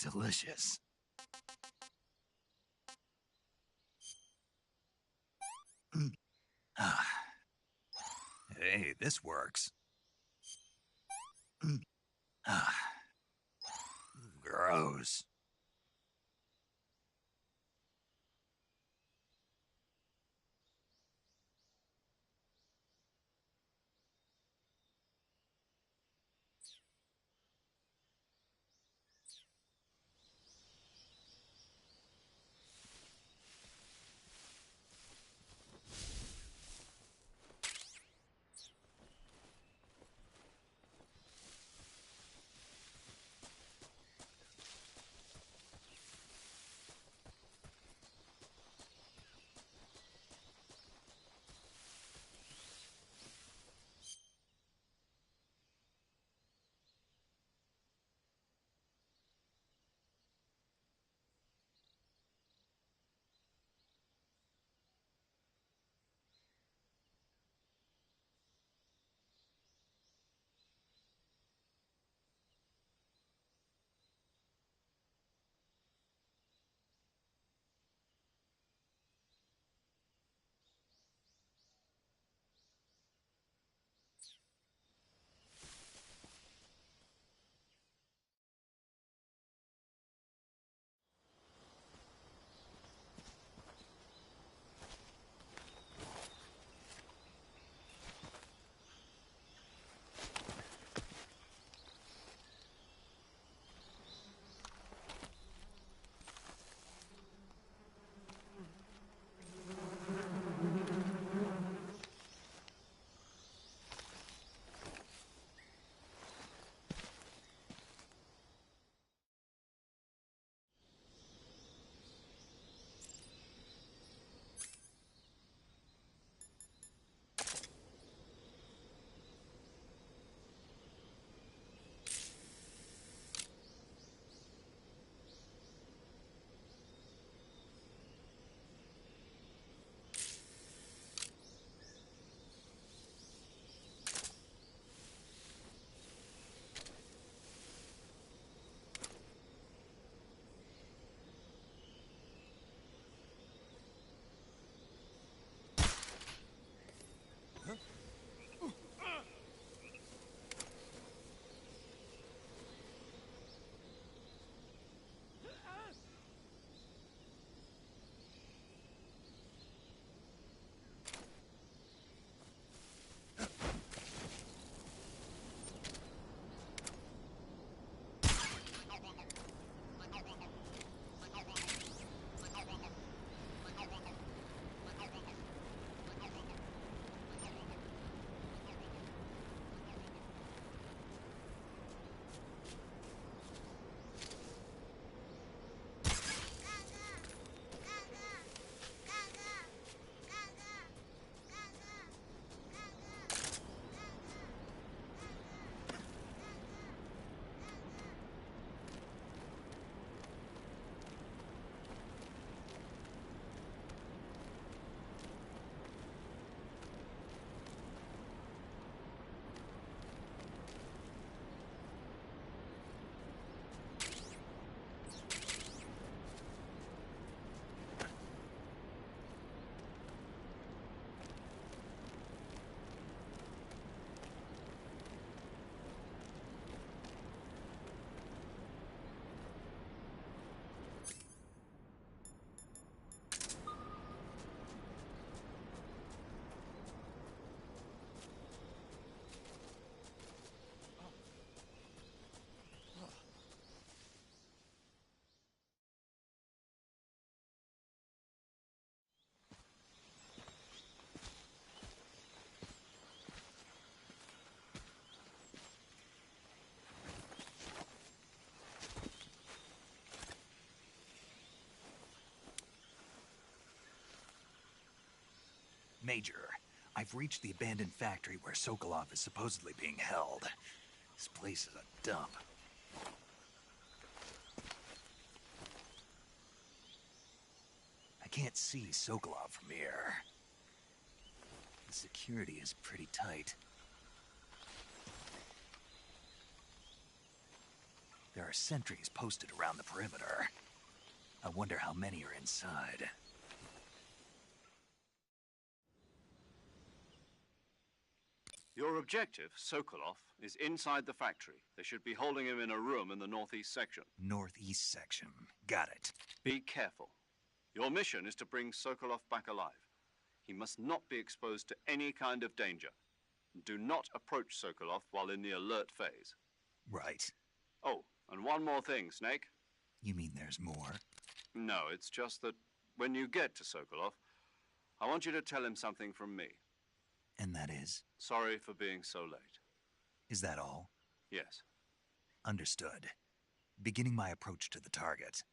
B: Delicious. Hey, this works. Gross. Major, I've reached the abandoned factory where Sokolov is supposedly being held. This place is a dump. I can't see Sokolov from here. The Security is pretty tight. There are sentries posted around the perimeter. I wonder how many are inside.
C: Your objective, Sokolov, is inside the factory. They should be holding him in a room in the northeast section.
B: Northeast section. Got it.
C: Be careful. Your mission is to bring Sokolov back alive. He must not be exposed to any kind of danger. Do not approach Sokolov while in the alert phase.
B: Right.
C: Oh, and one more thing, Snake.
B: You mean there's more?
C: No, it's just that when you get to Sokolov, I want you to tell him something from me.
B: And that is?
C: Sorry for being so late.
B: Is that all?
C: Yes.
B: Understood. Beginning my approach to the target.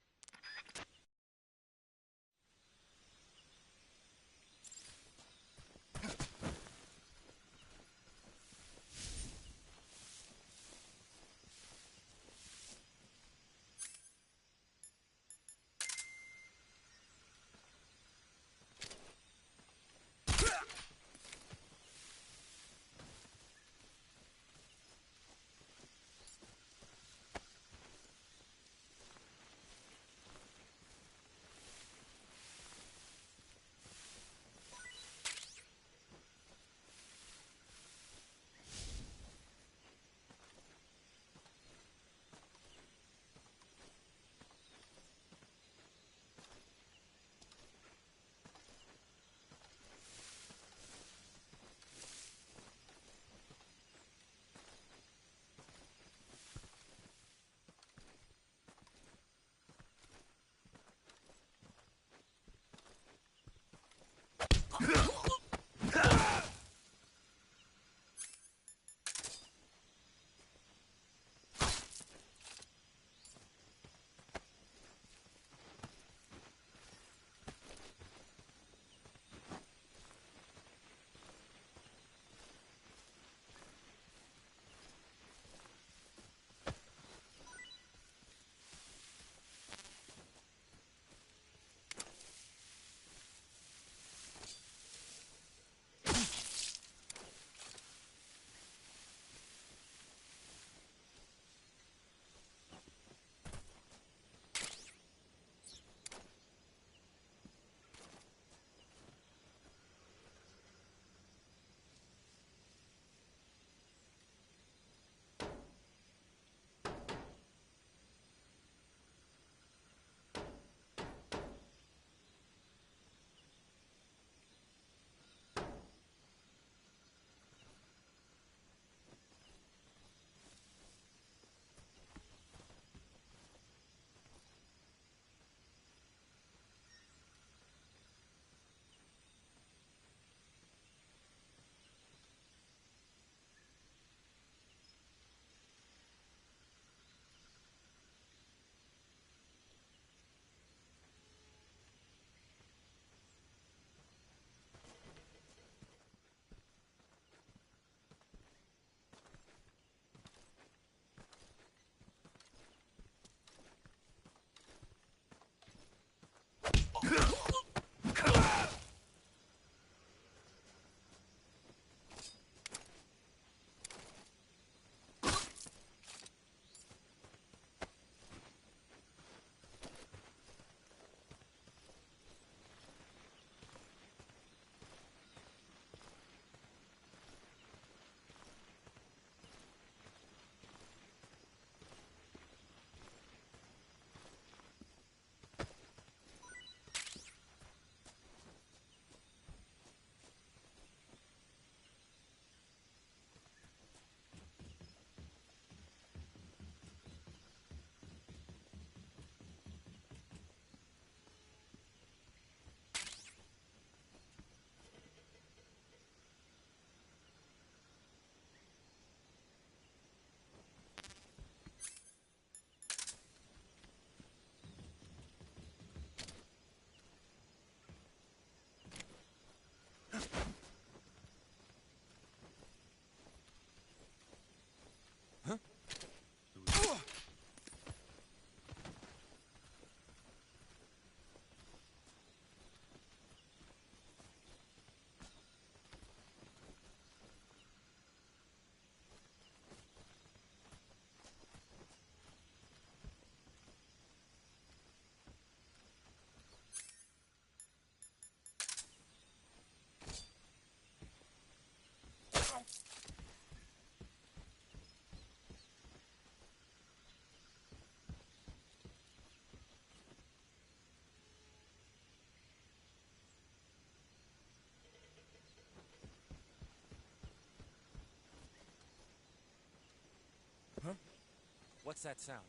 H: What's that sound?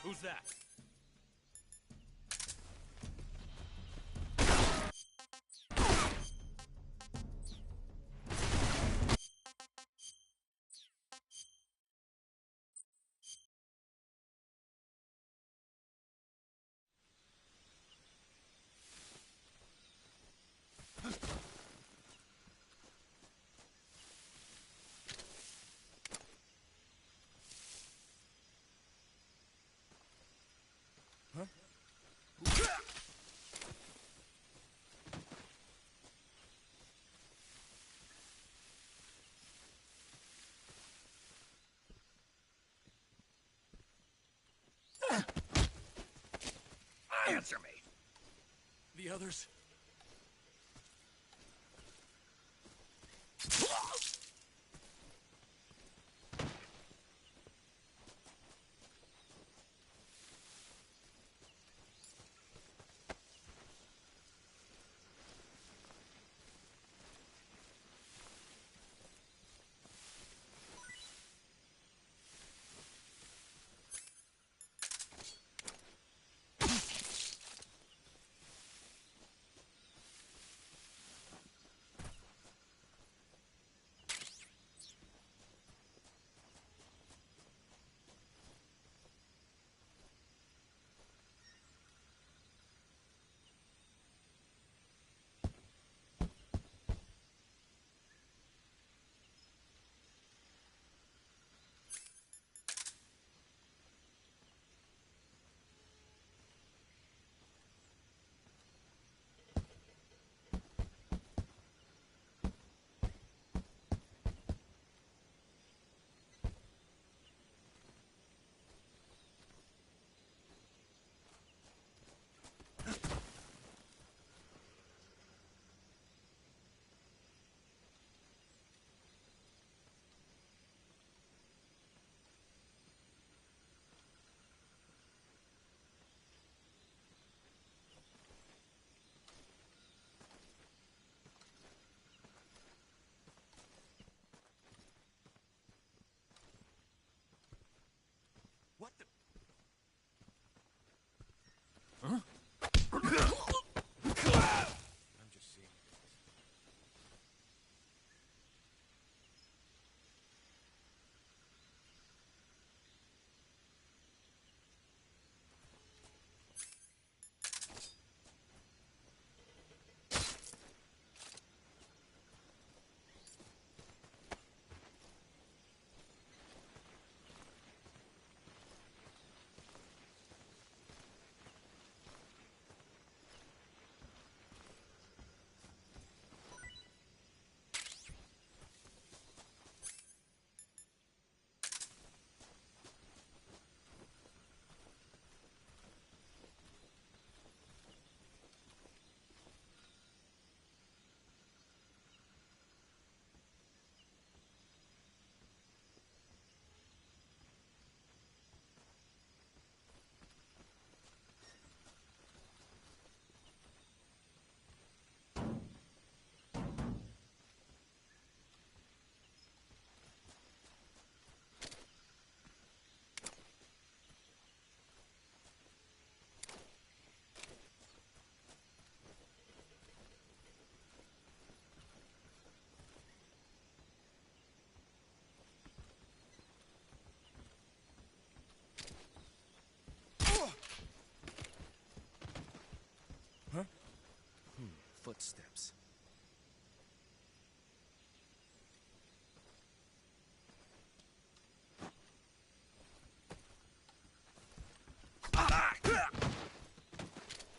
H: Who's that?
B: Answer me!
H: The others? What the? Huh? I'm just seeing. footsteps.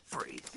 B: Freeze.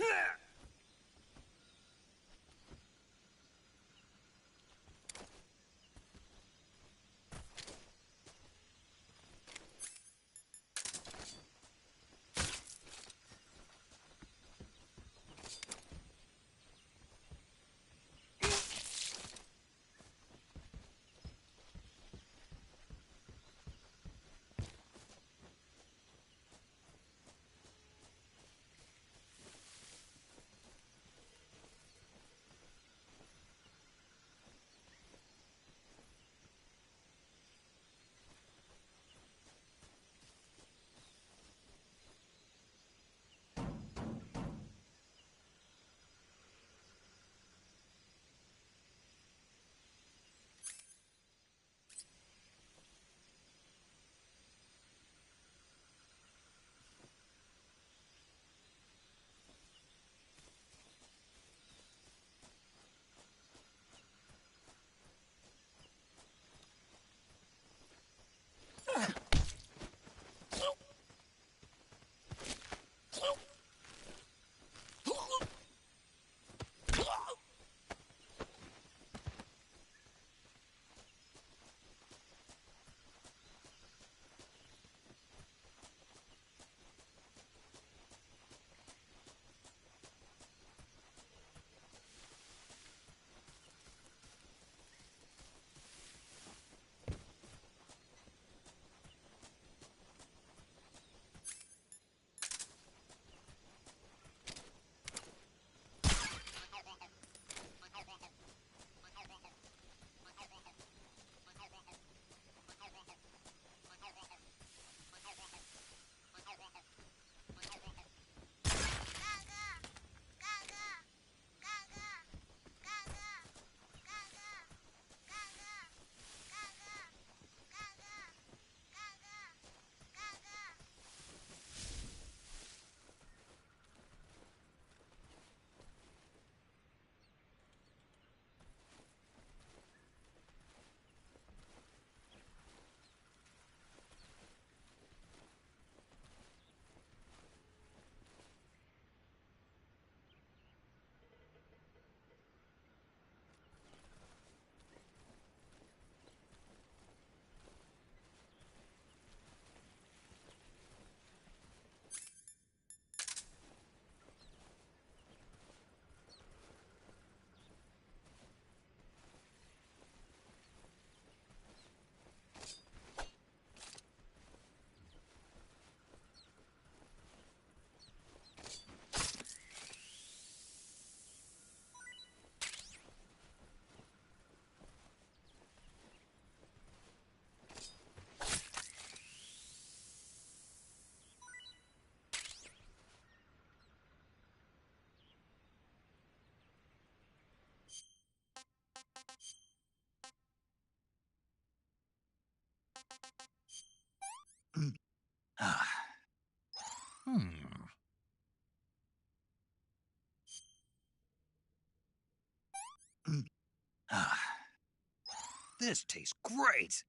B: Ah. Hmm. Ah. This tastes great!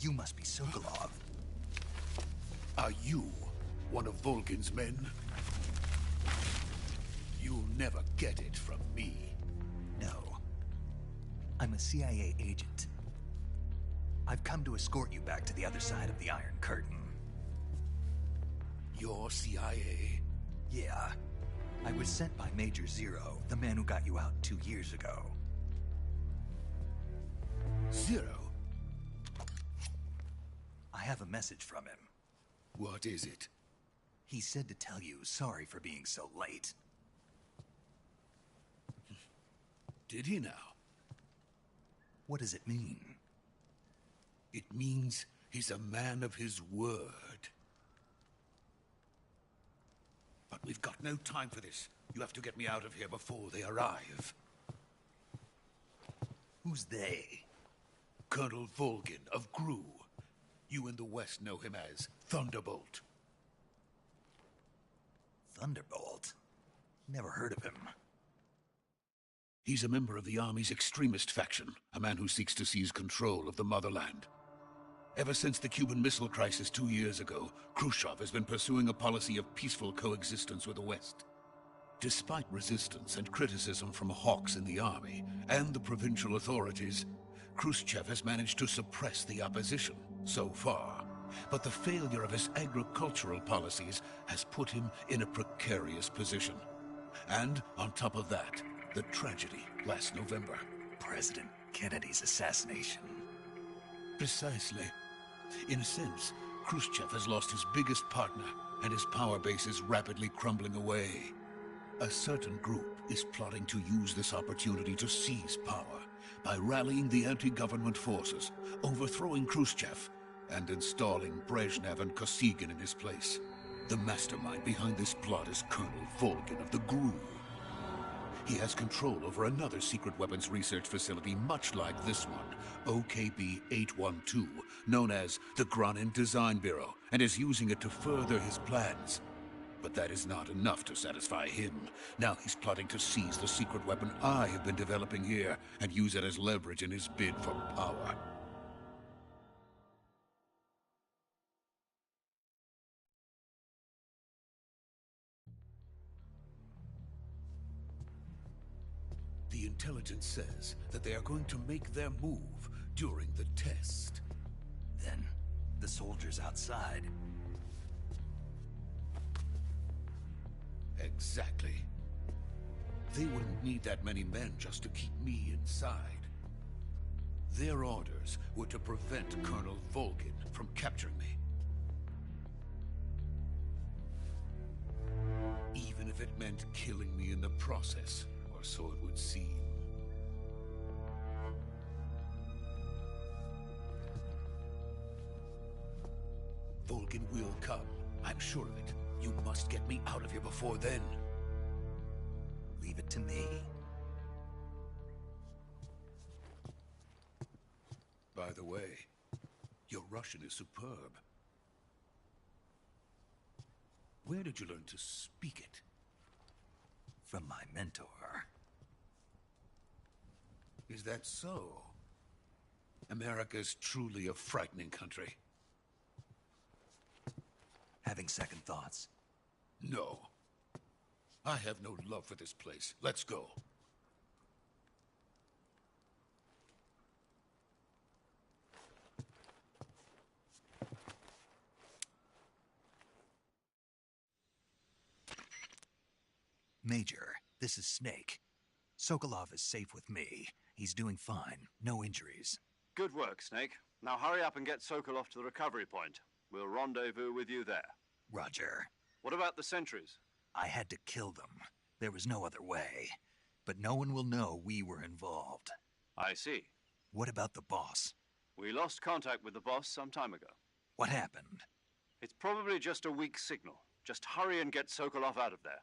B: You must be Sokolov.
I: Are you one of Volgin's men? You'll never get it from me.
B: No. I'm a CIA agent. I've come to escort you back to the other side of the Iron Curtain.
I: You're CIA?
B: Yeah. I was sent by Major Zero, the man who got you out 2 years ago.
I: Zero?
B: I have a message from him.
I: What is it?
B: He said to tell you sorry for being so late.
I: Did he now?
B: What does it mean?
I: It means he's a man of his word. But we've got no time for this. You have to get me out of here before they arrive.
B: Who's they?
I: Colonel Volgin of GRU. You in the West know him as Thunderbolt.
B: Thunderbolt? Never heard of him.
I: He's a member of the Army's extremist faction, a man who seeks to seize control of the motherland. Ever since the Cuban Missile Crisis 2 years ago, Khrushchev has been pursuing a policy of peaceful coexistence with the West. Despite resistance and criticism from hawks in the army and the provincial authorities, Khrushchev has managed to suppress the opposition, so far. But the failure of his agricultural policies has put him in a precarious position. And on top of that, the tragedy last November.
B: President Kennedy's assassination.
I: Precisely. In a sense, Khrushchev has lost his biggest partner, and his power base is rapidly crumbling away. A certain group is plotting to use this opportunity to seize power by rallying the anti-government forces, overthrowing Khrushchev, and installing Brezhnev and Kosygin in his place. The mastermind behind this plot is Colonel Volgin of the GRU. He has control over another secret weapons research facility much like this one, OKB-812, known as the Granin Design Bureau, and is using it to further his plans. But that is not enough to satisfy him. Now he's plotting to seize the secret weapon I have been developing here and use it as leverage in his bid for power. The intelligence says that they are going to make their move during the test.
B: Then, the soldiers outside.
I: Exactly. They wouldn't need that many men just to keep me inside. Their orders were to prevent Colonel Volgin from capturing me. Even if it meant killing me in the process, or so it would seem. Volgin will come. I'm sure of it. You must get me out of here before then.
B: Leave it to me.
I: By the way, your Russian is superb. Where did you learn to speak it?
B: From my mentor.
I: Is that so? America's truly a frightening country.
B: Having second thoughts?
I: No. I have no love for this place. Let's go.
B: Major, this is Snake. Sokolov is safe with me. He's doing fine. No injuries.
C: Good work, Snake. Now hurry up and get Sokolov to the recovery point. We'll rendezvous with you there.
B: Roger.
C: What about the sentries?
B: I had to kill them. There was no other way. But no one will know we were involved.
C: I see.
B: What about the boss?
C: We lost contact with the boss some time ago.
B: What happened?
C: It's probably just a weak signal. Just hurry and get Sokolov out of there.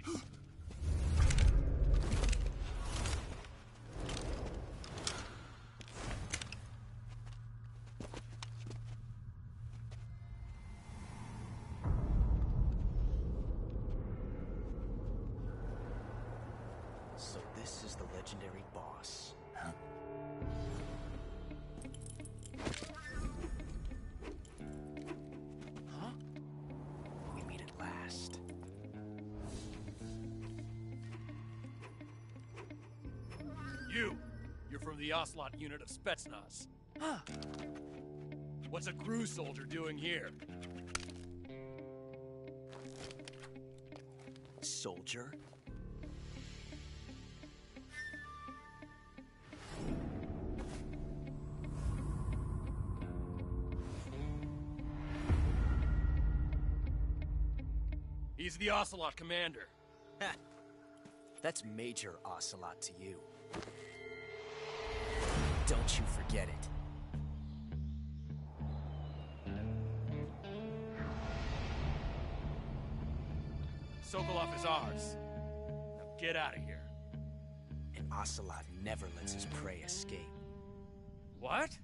H: Please.
D: So this is the legendary boss.
B: Huh?
D: Huh? We meet at last.
H: You're from the Ocelot unit of Spetsnaz.
D: Huh.
H: What's a crew soldier doing here?
D: Soldier?
H: He's the Ocelot commander.
D: Ha! That's Major Ocelot to you. Don't you forget it.
H: Sokolov is ours. Now get out of here.
D: And Ocelot never lets his prey escape.
H: What?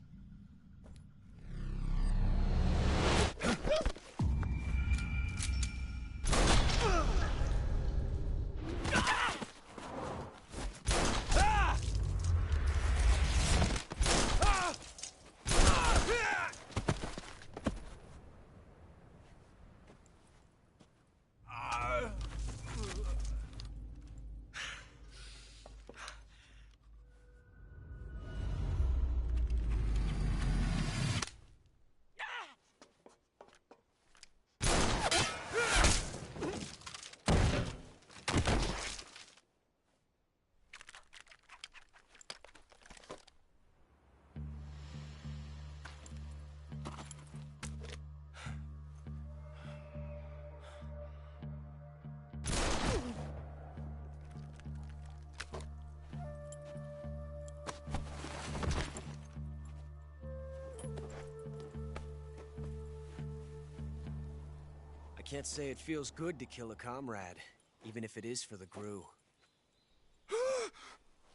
D: I can't say it feels good to kill a comrade, even if it is for the Gru.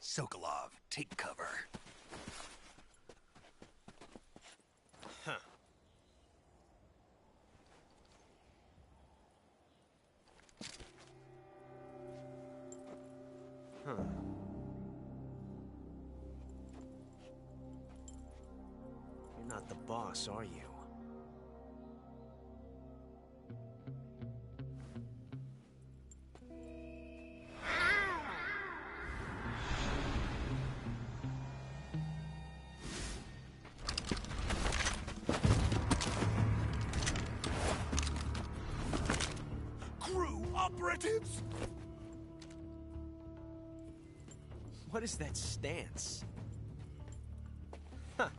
B: Sokolov, take cover.
D: Huh. Huh. You're not the boss, are you?
B: Operatives!
D: What is that stance? Huh.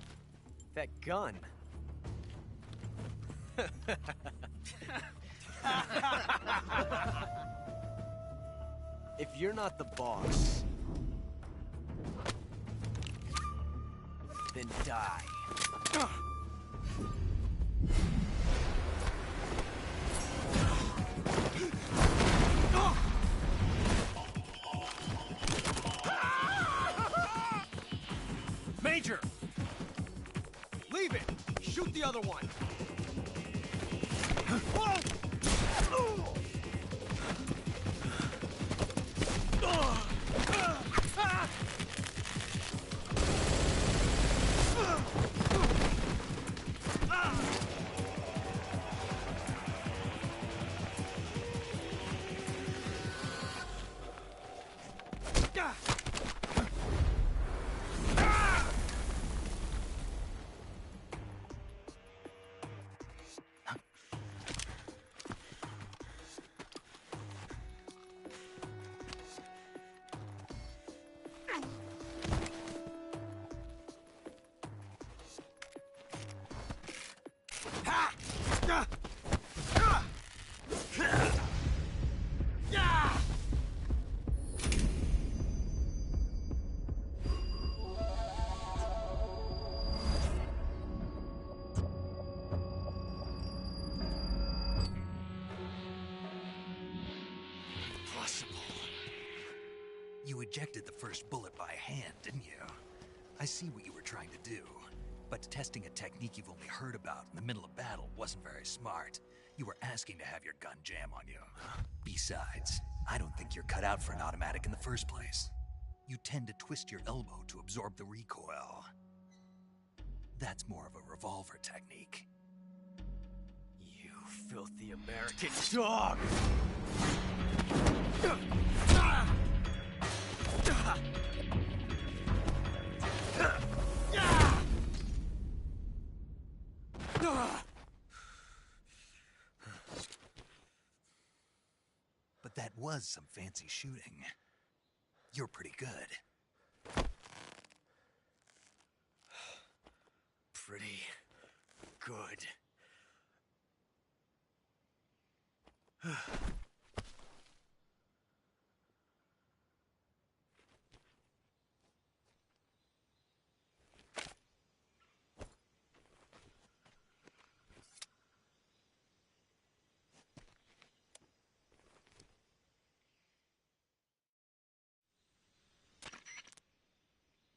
D: That gun. If you're not the boss, then die. Major! Leave it! Shoot the other one!
B: You ejected the first bullet by hand, didn't you? I see what you were trying to do, but testing a technique you've only heard about in the middle of battle wasn't very smart. You were asking to have your gun jam on you. Besides, I don't think you're cut out for an automatic in the first place. You tend to twist your elbow to absorb the recoil. That's more of a revolver technique.
D: You filthy American dog!
B: But that was some fancy shooting. You're pretty good.
D: Pretty good.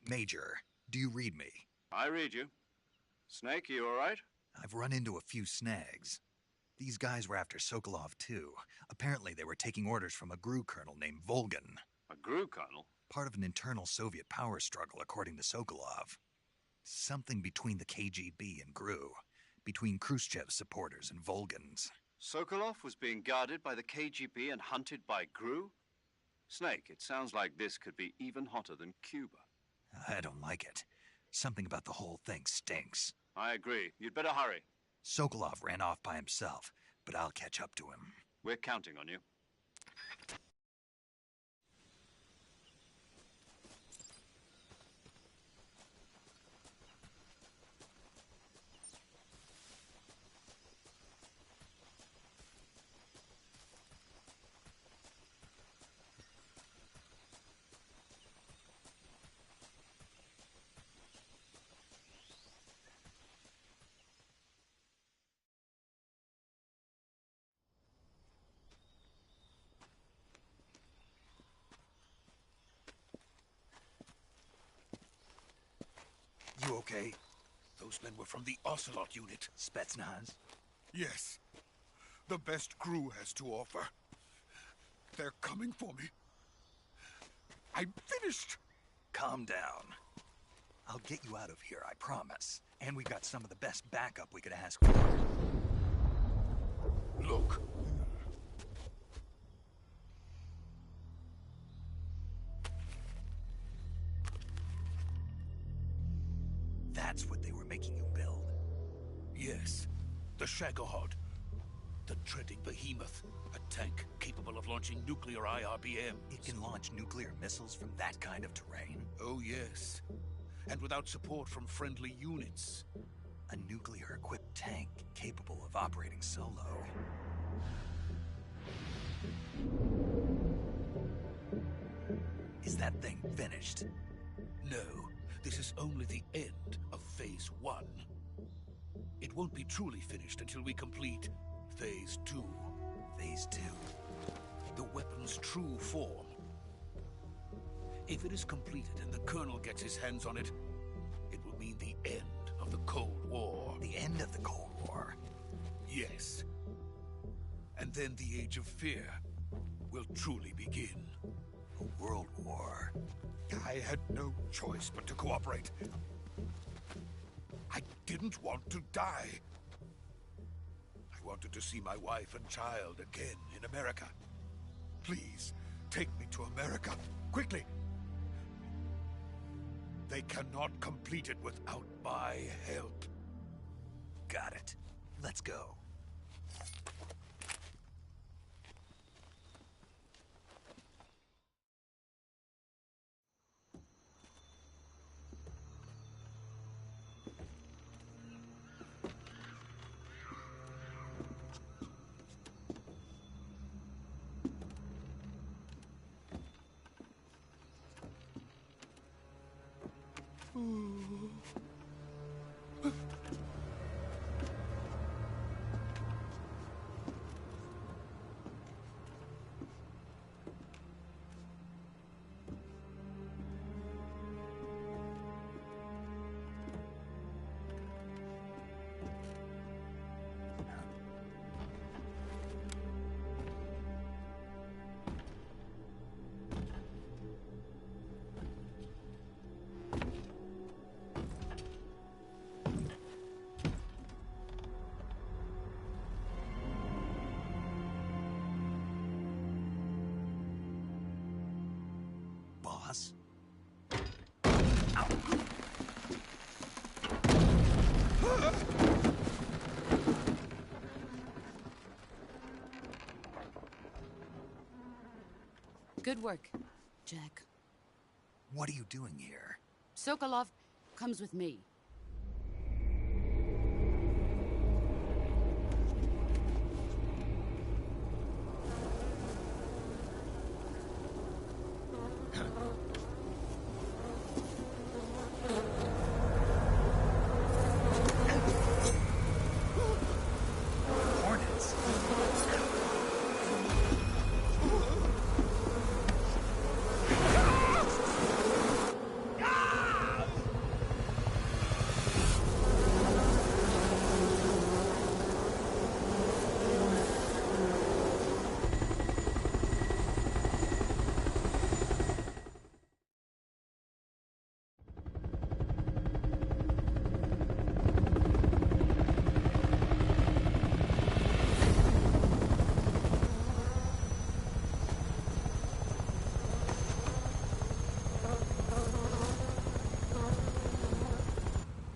B: Major, do you read me?
C: I read you. Snake, you all right?
B: I've run into a few snags. These guys were after Sokolov too. Apparently they were taking orders from a GRU colonel named Volgan.
C: A GRU colonel?
B: Part of an internal Soviet power struggle, according to Sokolov. Something between the KGB and GRU. Between Khrushchev's supporters and Volgan's.
C: Sokolov was being guarded by the KGB and hunted by GRU? Snake, it sounds like this could be even hotter than Cuba.
B: I don't like it. Something about the whole thing stinks.
C: I agree. You'd better hurry.
B: Sokolov ran off by himself, but I'll catch up to him.
C: We're counting on you.
B: You okay?
I: Those men were from the Ocelot unit.
B: Spetsnaz?
I: Yes. The best GRU has to offer. They're coming for me. I'm finished.
B: Calm down. I'll get you out of here, I promise. And we've got some of the best backup we could ask for.
I: Look.
B: That's what they were making you build?
I: Yes. The Shagohod. The treading behemoth. A tank capable of launching nuclear IRBMs.
B: It can launch nuclear missiles from that kind of terrain?
I: Oh, yes. And without support from friendly units.
B: A nuclear-equipped tank capable of operating solo. Is that thing finished?
I: No. This is only the end of Phase 1. It won't be truly finished until we complete Phase 2.
B: Phase 2?
I: The weapon's true form. If it is completed and the Colonel gets his hands on it, it will mean the end of the Cold War.
B: The end of the Cold War?
I: Yes. And then the Age of Fear will truly begin.
B: A world war?
I: I had no choice but to cooperate. I didn't want to die. I wanted to see my wife and child again in America. Please, take me to America, quickly. They cannot complete it without my help.
B: Got it. Let's go. boss.
G: Good work, Jack.
B: What are you doing here?
G: Sokolov comes with me.
B: Hornets.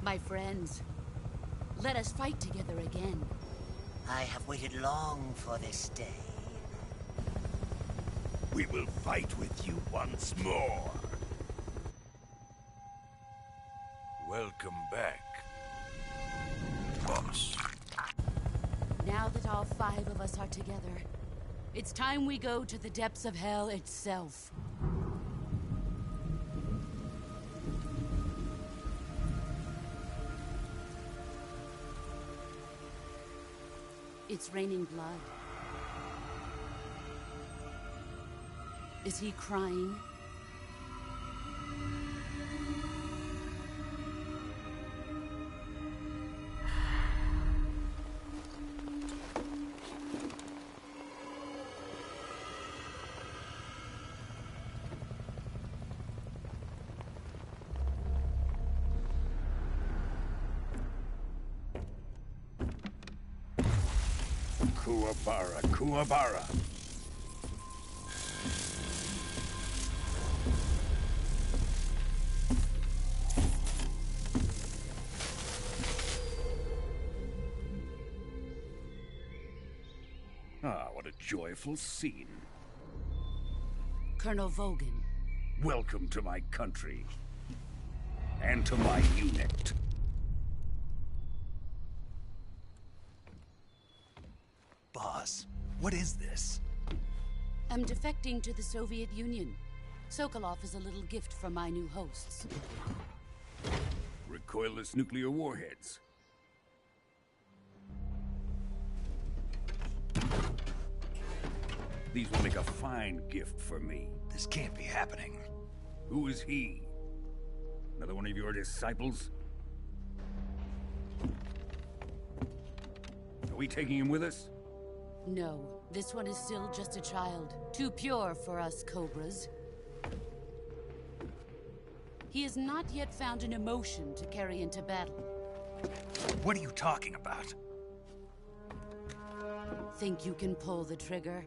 G: My friends, let us fight together again.
J: I have waited long for this day.
I: We will fight with you once more. Welcome back, boss.
G: Now that all 5 of us are together, it's time we go to the depths of hell itself. It's raining blood. Is he crying?
I: Kuwabara, Kuwabara. Ah, what a joyful scene.
G: Colonel Vogan.
I: Welcome to my country. And to my unit.
B: Boss, what is this?
G: I'm defecting to the Soviet Union. Sokolov is a little gift from my new hosts.
I: Recoilless nuclear warheads. These will make a fine gift for me.
B: This can't be happening.
I: Who is he? Another one of your disciples? Are we taking him with us?
G: No, this one is still just a child. Too pure for us Cobras. He has not yet found an emotion to carry into battle.
B: What are you talking about?
G: Think you can pull the trigger?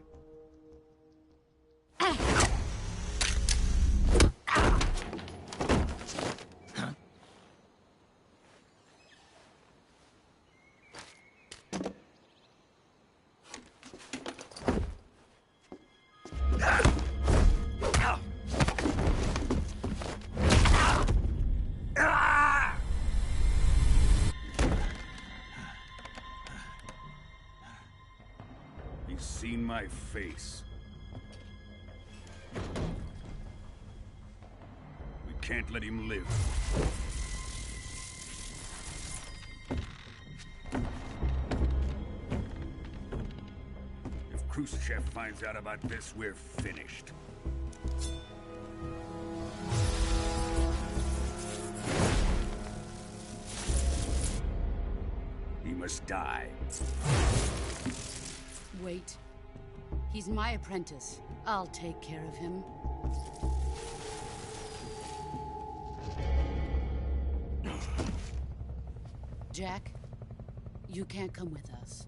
I: He's seen my face. We can't let him live. If Khrushchev finds out about this, we're finished. He must die.
G: Wait. He's my apprentice. I'll take care of him. Jack, you can't come with us.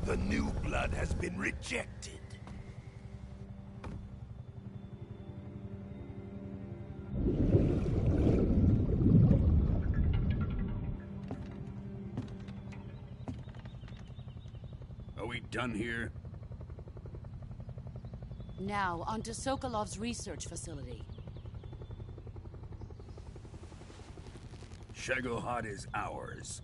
K: The new blood has been rejected.
I: Are we done here?
G: Now, on to Sokolov's research facility.
I: Shagohod is ours.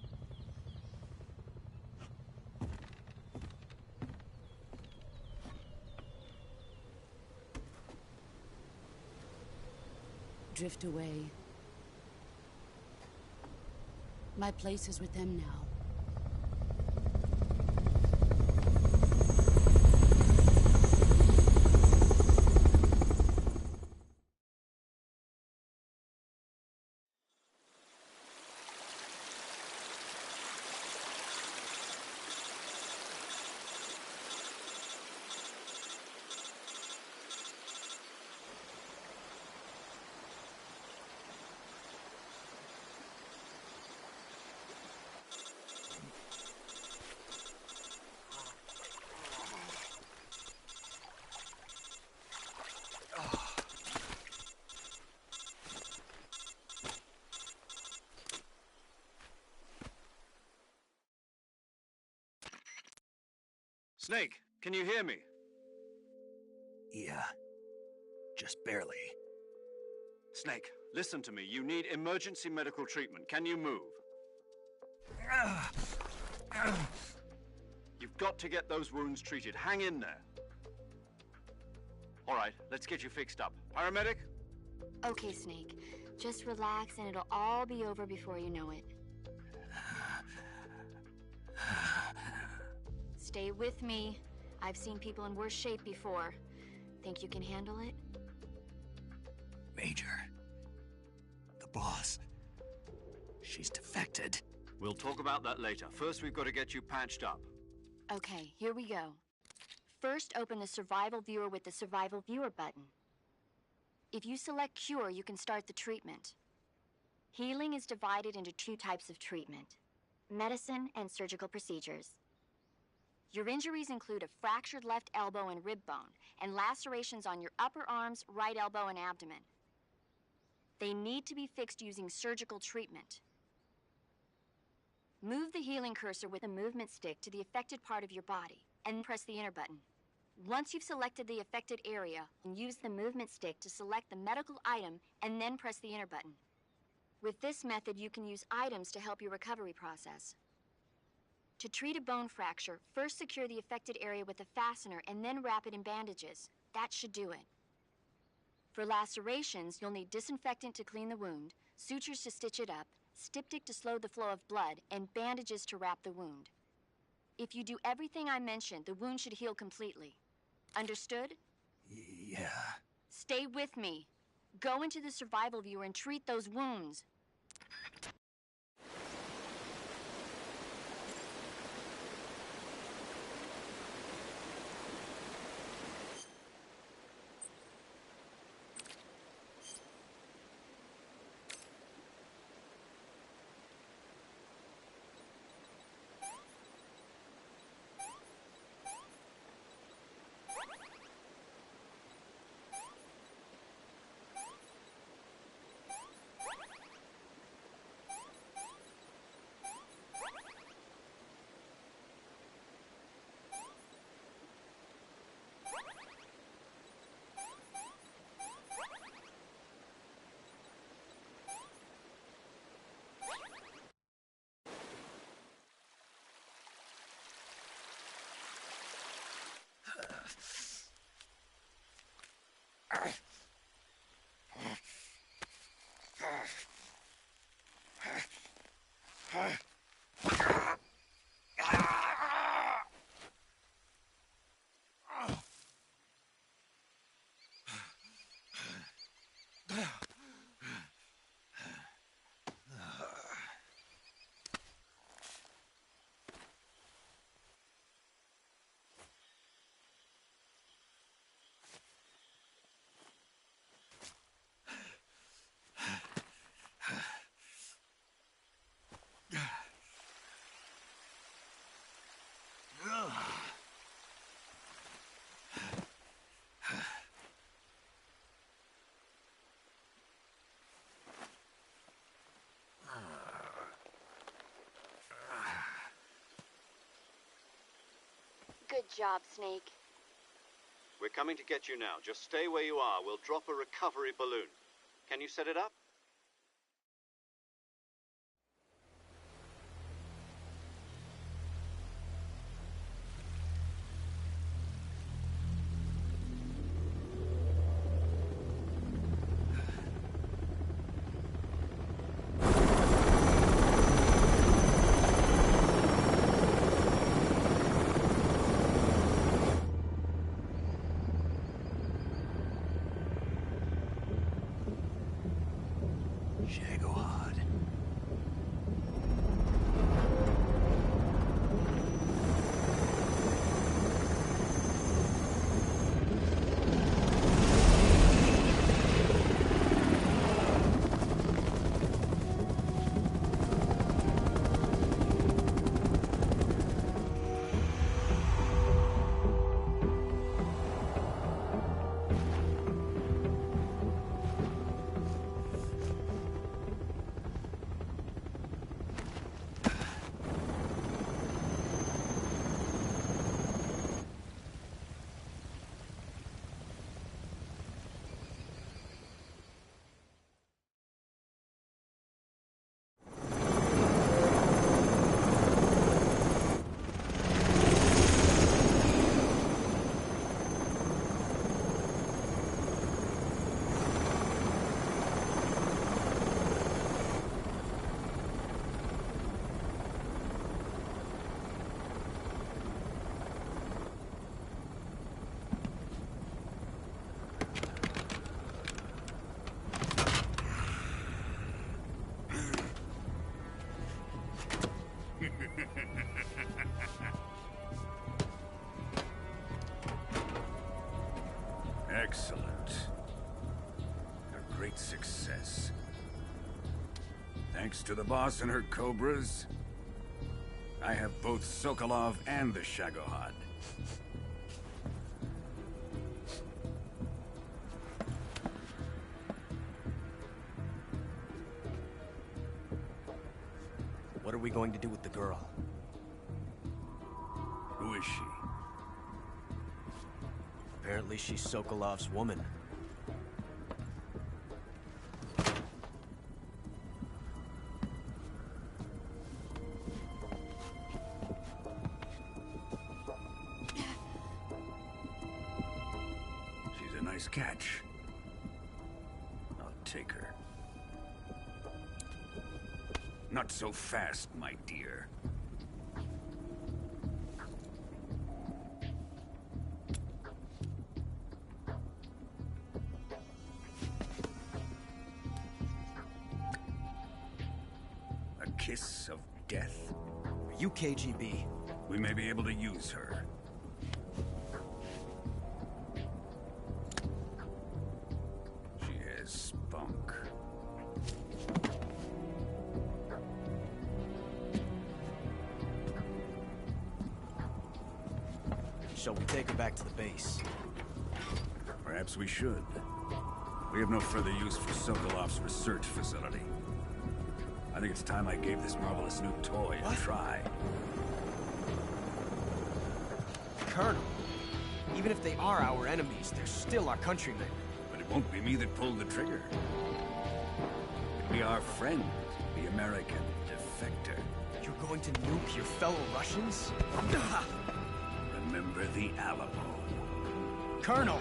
G: Drift away. My place is with them now.
C: Snake, can you hear me?
B: Yeah. Just barely.
C: Snake, listen to me. You need emergency medical treatment. Can you move? You've got to get those wounds treated. Hang in there. All right, let's get you fixed up. Paramedic?
F: Okay, Snake. Just relax and it'll all be over before you know it. Stay with me. I've seen people in worse shape before. Think you can handle it?
B: Major. The boss. She's defected.
C: We'll talk about that later. First, we've got to get you patched up.
F: Okay, here we go. First, open the Survival Viewer with the Survival Viewer button. If you select Cure, you can start the treatment. Healing is divided into two types of treatment: medicine and surgical procedures. Your injuries include a fractured left elbow and rib bone, and lacerations on your upper arms, right elbow, and abdomen. They need to be fixed using surgical treatment. Move the healing cursor with a movement stick to the affected part of your body, and press the enter button. Once you've selected the affected area, use the movement stick to select the medical item, and then press the enter button. With this method, you can use items to help your recovery process. To treat a bone fracture, first secure the affected area with a fastener and then wrap it in bandages. That should do it. For lacerations, you'll need disinfectant to clean the wound, sutures to stitch it up, styptic to slow the flow of blood, and bandages to wrap the wound. If you do everything I mentioned, the wound should heal completely. Understood?
B: Yeah.
F: Stay with me. Go into the Survival Viewer and treat those wounds. job, Snake.
C: We're coming to get you now. Just stay where you are. We'll drop a recovery balloon. Can you set it up?
K: Excellent. A great success. Thanks to the boss and her cobras, I have both Sokolov and the Shagohod.
L: What are we going to do with the girl?
K: Who is she?
L: Apparently she's Sokolov's woman.
K: She's a nice catch. I'll take her. Not so fast, my dear. A kiss of death?
L: Are you KGB?
K: We may be able to use her. She has spunk.
L: Shall we take her back to the base?
K: Perhaps we should. We have no further use for Sokolov's research facility. I think it's time I gave this marvelous new toy a try.
L: Colonel, even if they are our enemies, they're still our countrymen.
K: But it won't be me that pulled the trigger. It'll be our friend, the American defector.
L: You're going to nuke your fellow Russians?
K: Remember the Alamo.
L: Colonel!